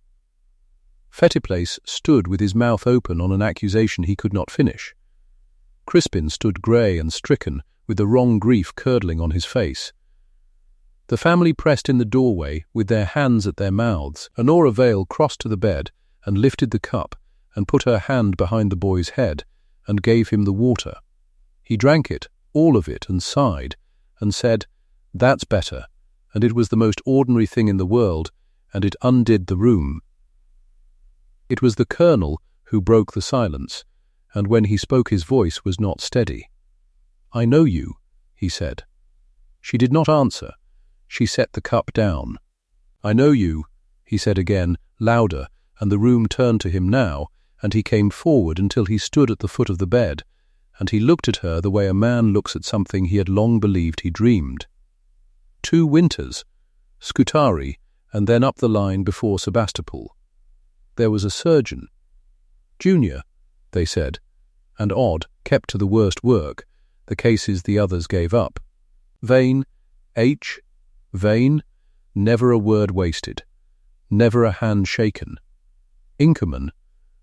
Fettiplace stood with his mouth open on an accusation he could not finish. Crispin stood grey and stricken, with the wrong grief curdling on his face. The family pressed in the doorway, with their hands at their mouths. Honora Vale crossed to the bed and lifted the cup and put her hand behind the boy's head and gave him the water. He drank it, all of it, and sighed, and said, "That's better," and it was the most ordinary thing in the world, and it undid the room. It was the Colonel who broke the silence, and when he spoke his voice was not steady. "I know you," he said. She did not answer. She set the cup down. "I know you," he said again, louder, and the room turned to him now, and he came forward until he stood at the foot of the bed, and he looked at her the way a man looks at something he had long believed he dreamed. 2 winters, Scutari, and then up the line before Sebastopol. There was a surgeon. Junior, they said, and Odd kept to the worst work, the cases the others gave up. Vane, H. Vane, never a word wasted, never a hand shaken. Inkerman,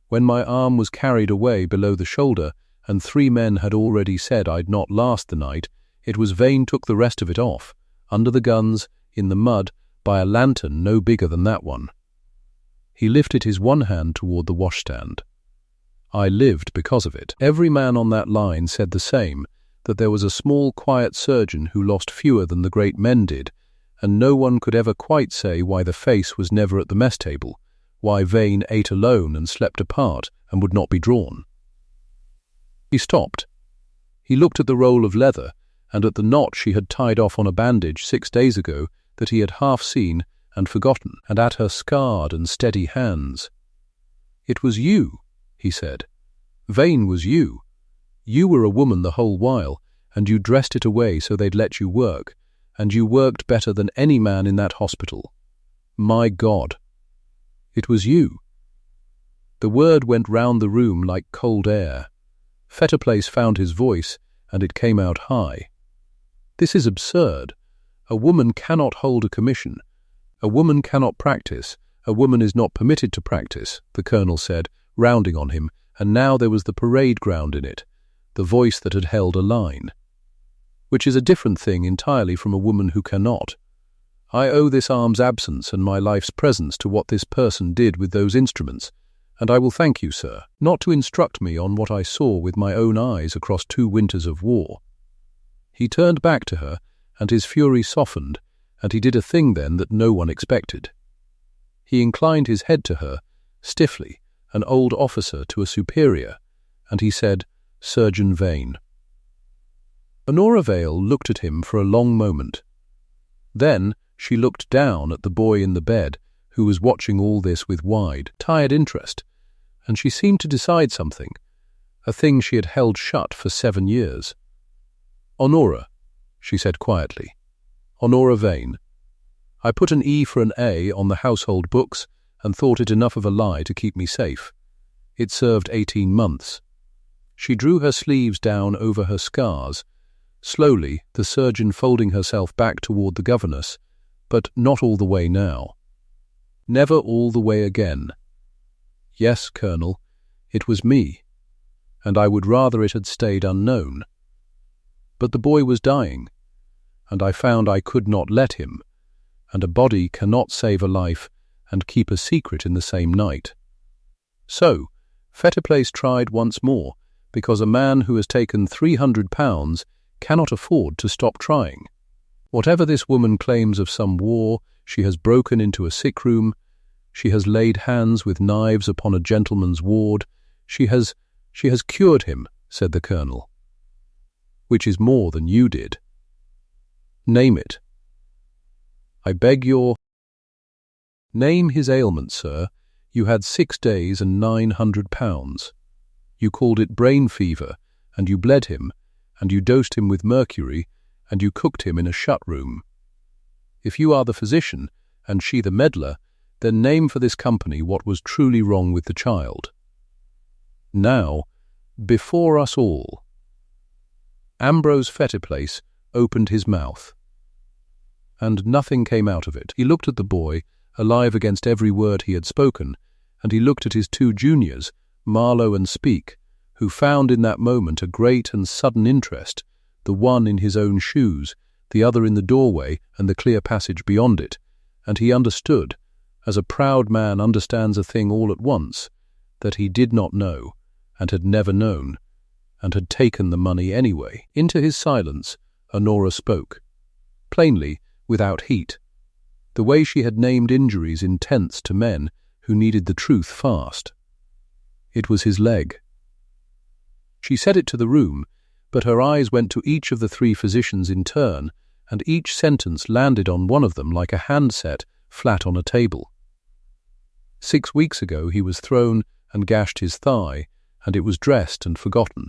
when my arm was carried away below the shoulder and 3 men had already said I'd not last the night, it was Vane took the rest of it off, under the guns, in the mud, by a lantern no bigger than that one. He lifted his one hand toward the washstand. I lived because of it. Every man on that line said the same, that there was a small, quiet surgeon who lost fewer than the great men did, and no one could ever quite say why the face was never at the mess table, why Vane ate alone and slept apart and would not be drawn. He stopped. He looked at the roll of leather and at the knot she had tied off on a bandage 6 days ago that he had half seen and forgotten, and at her scarred and steady hands. "It was you," he said. "Vane was you. You were a woman the whole while, and you dressed it away so they'd let you work, and you worked better than any man in that hospital. My God! It was you." The word went round the room like cold air. Fettiplace found his voice, and it came out high. "This is absurd. A woman cannot hold a commission. A woman cannot practice. A woman is not permitted to practice," the Colonel said, rounding on him, and now there was the parade ground in it, the voice that had held a line. "Which is a different thing entirely from a woman who cannot. I owe this arm's absence and my life's presence to what this person did with those instruments, and I will thank you, sir, not to instruct me on what I saw with my own eyes across 2 winters of war." He turned back to her, and his fury softened, and he did a thing then that no one expected. He inclined his head to her, stiffly, an old officer to a superior, and he said, "Surgeon Vane." Honora Vale looked at him for a long moment. Then she looked down at the boy in the bed, who was watching all this with wide, tired interest, and she seemed to decide something, a thing she had held shut for 7 years. "Honora," she said quietly. "Honora Vane. I put an E for an A on the household books and thought it enough of a lie to keep me safe. It served 18 months. She drew her sleeves down over her scars, slowly, the surgeon folding herself back toward the governess, but not all the way now. Never all the way again. Yes, Colonel, it was me, and I would rather it had stayed unknown. But the boy was dying, and I found I could not let him, and a body cannot save a life and keep a secret in the same night. So, Fettiplace tried once more, because a man who has taken £300 cannot afford to stop trying. Whatever this woman claims of some war, she has broken into a sick room, she has laid hands with knives upon a gentleman's ward, she has cured him, said the Colonel. Which is more than you did. Name it. I beg your... Name his ailment, sir. You had 6 days and £900. You called it brain fever, and you bled him, and you dosed him with mercury, and you cooked him in a shut room. If you are the physician, and she the meddler, then name for this company what was truly wrong with the child. Now, before us all. Ambrose Fettiplace opened his mouth, and nothing came out of it. He looked at the boy, alive against every word he had spoken, and he looked at his two juniors, Marlow and Speke, who found in that moment a great and sudden interest, the one in his own shoes, the other in the doorway and the clear passage beyond it, and he understood, as a proud man understands a thing all at once, that he did not know, and had never known, and had taken the money anyway. Into his silence, Honora spoke, plainly, without heat, the way she had named injuries intense to men who needed the truth fast. It was his leg. She said it to the room, but her eyes went to each of the three physicians in turn, and each sentence landed on one of them like a handset flat on a table. 6 weeks ago he was thrown and gashed his thigh, and it was dressed and forgotten,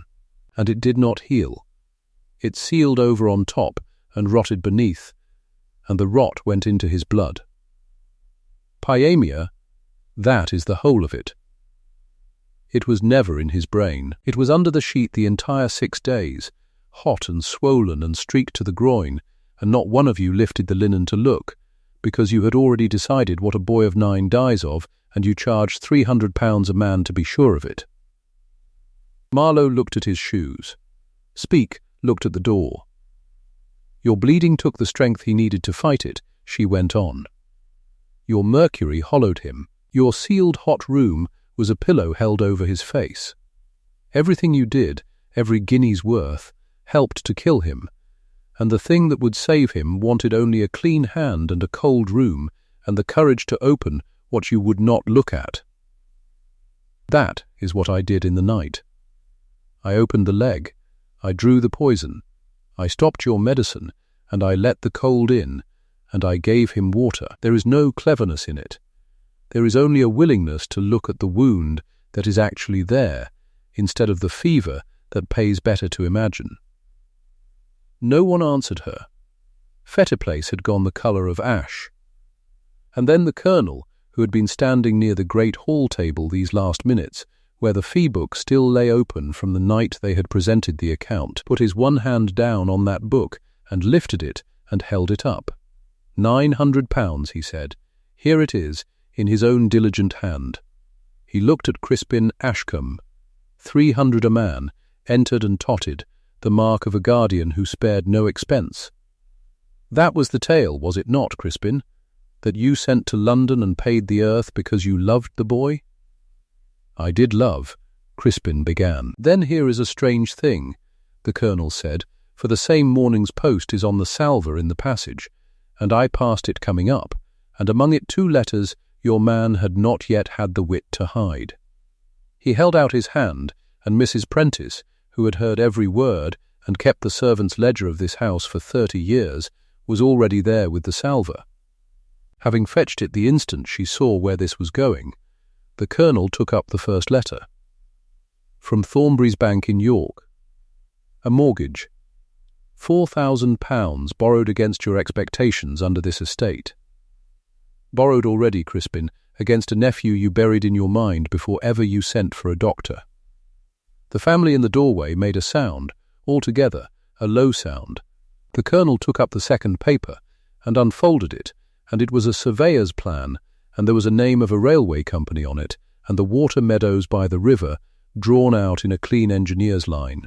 and it did not heal. It sealed over on top and rotted beneath, and the rot went into his blood. Pyemia, that is the whole of it. It was never in his brain. It was under the sheet the entire 6 days, hot and swollen and streaked to the groin, and not one of you lifted the linen to look, because you had already decided what a boy of 9 dies of, and you charged £300 a man to be sure of it. Marlow looked at his shoes. Speke looked at the door. Your bleeding took the strength he needed to fight it, she went on. Your mercury hollowed him. Your sealed hot room was a pillow held over his face. Everything you did, every guinea's worth, helped to kill him, and the thing that would save him wanted only a clean hand and a cold room and the courage to open what you would not look at. That is what I did in the night. I opened the leg, I drew the poison, I stopped your medicine, and I let the cold in, and I gave him water. There is no cleverness in it. There is only a willingness to look at the wound that is actually there, instead of the fever that pays better to imagine. No one answered her. Fettiplace had gone the colour of ash. And then the colonel, who had been standing near the great hall table these last minutes, where the fee-book still lay open from the night they had presented the account, put his one hand down on that book and lifted it and held it up. £900, he said. Here it is, in his own diligent hand. He looked at Crispin Ashcombe. 300 a man, entered and totted, the mark of a guardian who spared no expense. That was the tale, was it not, Crispin? That you sent to London and paid the earth because you loved the boy? I did love, Crispin began. Then here is a strange thing, the colonel said, for the same morning's post is on the salver in the passage, and I passed it coming up, and among it 2 letters your man had not yet had the wit to hide. He held out his hand, and Mrs. Prentice, who had heard every word and kept the servants' ledger of this house for 30 years, was already there with the salver. Having fetched it the instant she saw where this was going, the colonel took up the first letter. From Thornbury's Bank in York. A mortgage. £4,000 borrowed against your expectations under this estate. Borrowed already, Crispin, against a nephew you buried in your mind before ever you sent for a doctor. The family in the doorway made a sound, altogether, a low sound. The colonel took up the second paper and unfolded it, and it was a surveyor's plan, and there was a name of a railway company on it, and the water meadows by the river drawn out in a clean engineer's line.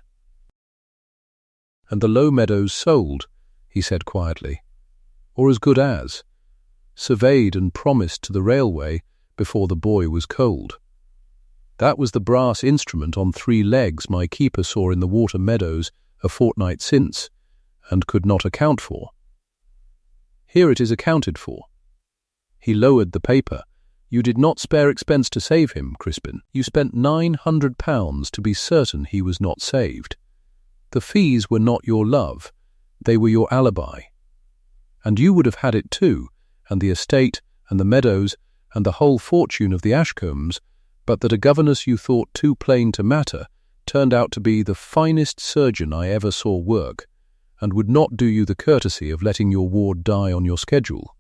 And the low meadows sold, he said quietly, or as good as, surveyed and promised to the railway before the boy was cold. That was the brass instrument on 3 legs my keeper saw in the water meadows a fortnight since, and could not account for. Here it is accounted for. He lowered the paper. You did not spare expense to save him, Crispin. You spent £900 to be certain he was not saved. The fees were not your love, they were your alibi. And you would have had it too, and the estate, and the meadows, and the whole fortune of the Ashcombes, but that a governess you thought too plain to matter turned out to be the finest surgeon I ever saw work, and would not do you the courtesy of letting your ward die on your schedule.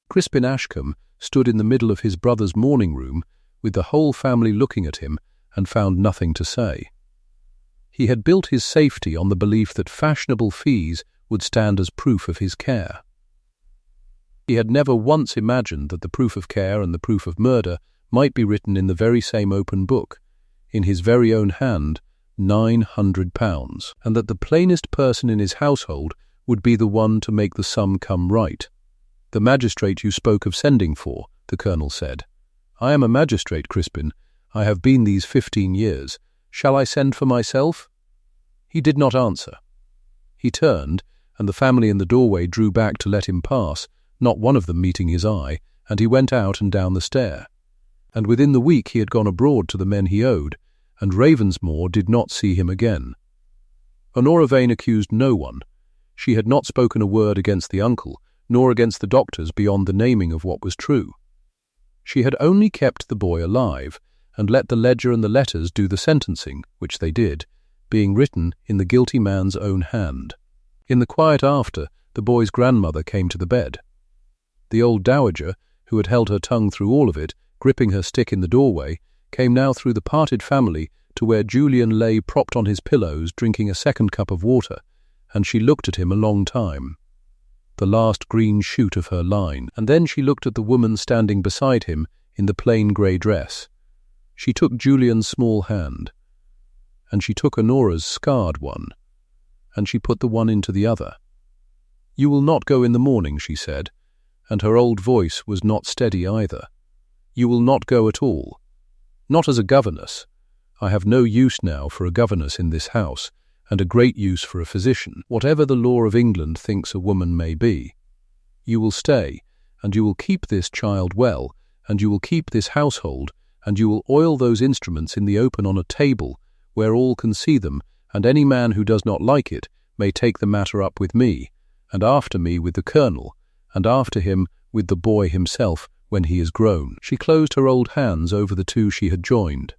Crispin Ashcombe stood in the middle of his brother's morning room, with the whole family looking at him, and found nothing to say. He had built his safety on the belief that fashionable fees would stand as proof of his care. He had never once imagined that the proof of care and the proof of murder might be written in the very same open book, in his very own hand, £900, and that the plainest person in his household would be the one to make the sum come right. "The magistrate you spoke of sending for," the colonel said. "I am a magistrate, Crispin. I have been these 15 years. Shall I send for myself?" He did not answer. He turned, and the family in the doorway drew back to let him pass, not one of them meeting his eye, and he went out and down the stair. And within the week he had gone abroad to the men he owed, and Ravensmoor did not see him again. Honora Vale accused no one. She had not spoken a word against the uncle, nor against the doctors beyond the naming of what was true. She had only kept the boy alive, and let the ledger and the letters do the sentencing, which they did, being written in the guilty man's own hand. In the quiet after, the boy's grandmother came to the bed. The old dowager, who had held her tongue through all of it, gripping her stick in the doorway, came now through the parted family to where Julian lay propped on his pillows drinking a second cup of water, and she looked at him a long time. The last green shoot of her line, and then she looked at the woman standing beside him in the plain grey dress. She took Julian's small hand, and she took Honora's scarred one, and she put the one into the other. "You will not go in the morning," she said, and her old voice was not steady either. "You will not go at all. Not as a governess. I have no use now for a governess in this house, and a great use for a physician, whatever the law of England thinks a woman may be. You will stay, and you will keep this child well, and you will keep this household, and you will oil those instruments in the open on a table, where all can see them, and any man who does not like it may take the matter up with me, and after me with the colonel, and after him with the boy himself when he is grown." She closed her old hands over the two she had joined.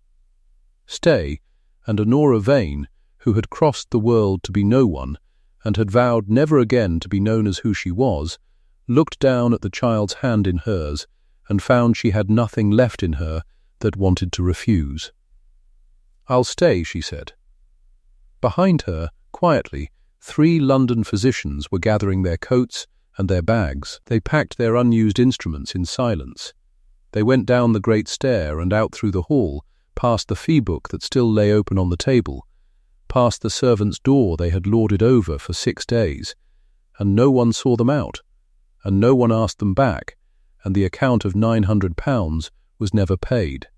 Stay, and Honora Vale, who had crossed the world to be no one, and had vowed never again to be known as who she was, looked down at the child's hand in hers, and found she had nothing left in her that wanted to refuse. "I'll stay," she said. Behind her, quietly, 3 London physicians were gathering their coats and their bags. They packed their unused instruments in silence. They went down the great stair and out through the hall, past the fee-book that still lay open on the table, past the servants' door they had lorded over for 6 days, and no one saw them out, and no one asked them back, and the account of £900 was never paid.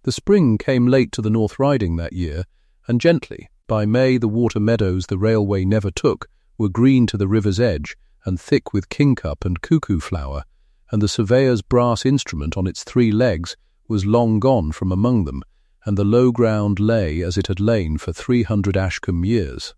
The spring came late to the North Riding that year, and gently. By May the water meadows the railway never took were green to the river's edge and thick with kingcup and cuckoo flower, and the surveyor's brass instrument on its 3 legs was long gone from among them, and the low ground lay as it had lain for 300 Ashcombe years.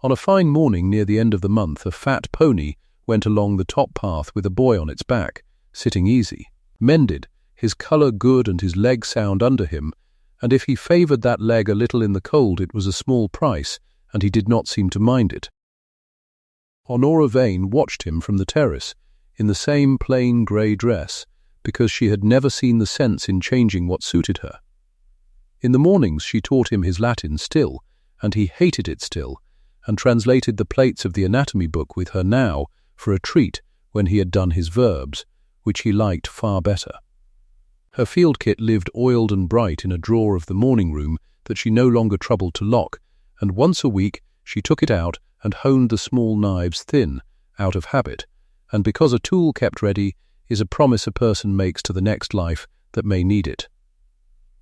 On a fine morning near the end of the month, a fat pony went along the top path with a boy on its back, sitting easy, mended, his colour good and his leg sound under him, and if he favoured that leg a little in the cold it was a small price, and he did not seem to mind it. Honora Vale watched him from the terrace, in the same plain grey dress, because she had never seen the sense in changing what suited her. In the mornings she taught him his Latin still, and he hated it still, and translated the plates of the anatomy book with her now for a treat when he had done his verbs, which he liked far better. Her field kit lived oiled and bright in a drawer of the morning room that she no longer troubled to lock, and once a week she took it out and honed the small knives thin, out of habit, and because a tool kept ready is a promise a person makes to the next life that may need it.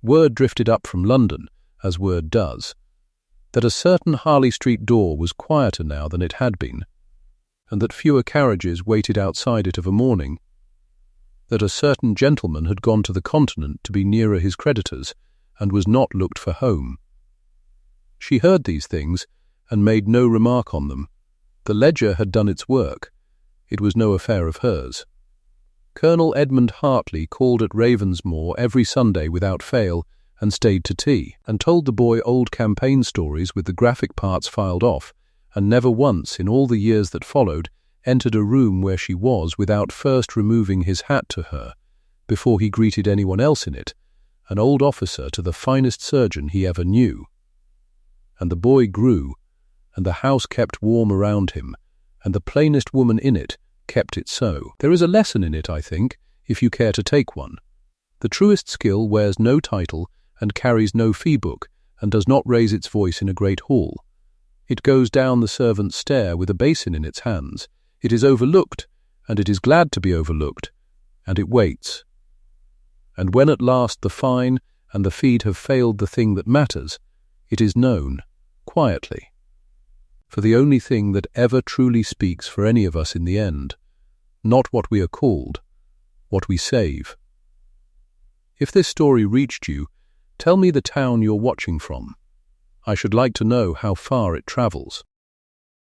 Word drifted up from London, as word does, that a certain Harley Street door was quieter now than it had been, and that fewer carriages waited outside it of a morning, that a certain gentleman had gone to the Continent to be nearer his creditors, and was not looked for home. She heard these things, and made no remark on them. The ledger had done its work. It was no affair of hers. Colonel Edmund Hartley called at Ravensmoor every Sunday without fail, and stayed to tea, and told the boy old campaign stories with the graphic parts filed off, and never once, in all the years that followed, entered a room where she was without first removing his hat to her, before he greeted anyone else in it, an old officer to the finest surgeon he ever knew. And the boy grew, and the house kept warm around him, and the plainest woman in it kept it so. There is a lesson in it, I think, if you care to take one. The truest skill wears no title and carries no fee-book and does not raise its voice in a great hall. It goes down the servants' stair with a basin in its hands. It is overlooked, and it is glad to be overlooked, and it waits. And when at last the fine and the feed have failed the thing that matters, it is known, quietly. For the only thing that ever truly speaks for any of us in the end, not what we are called, what we save. If this story reached you, tell me the town you're watching from. I should like to know how far it travels.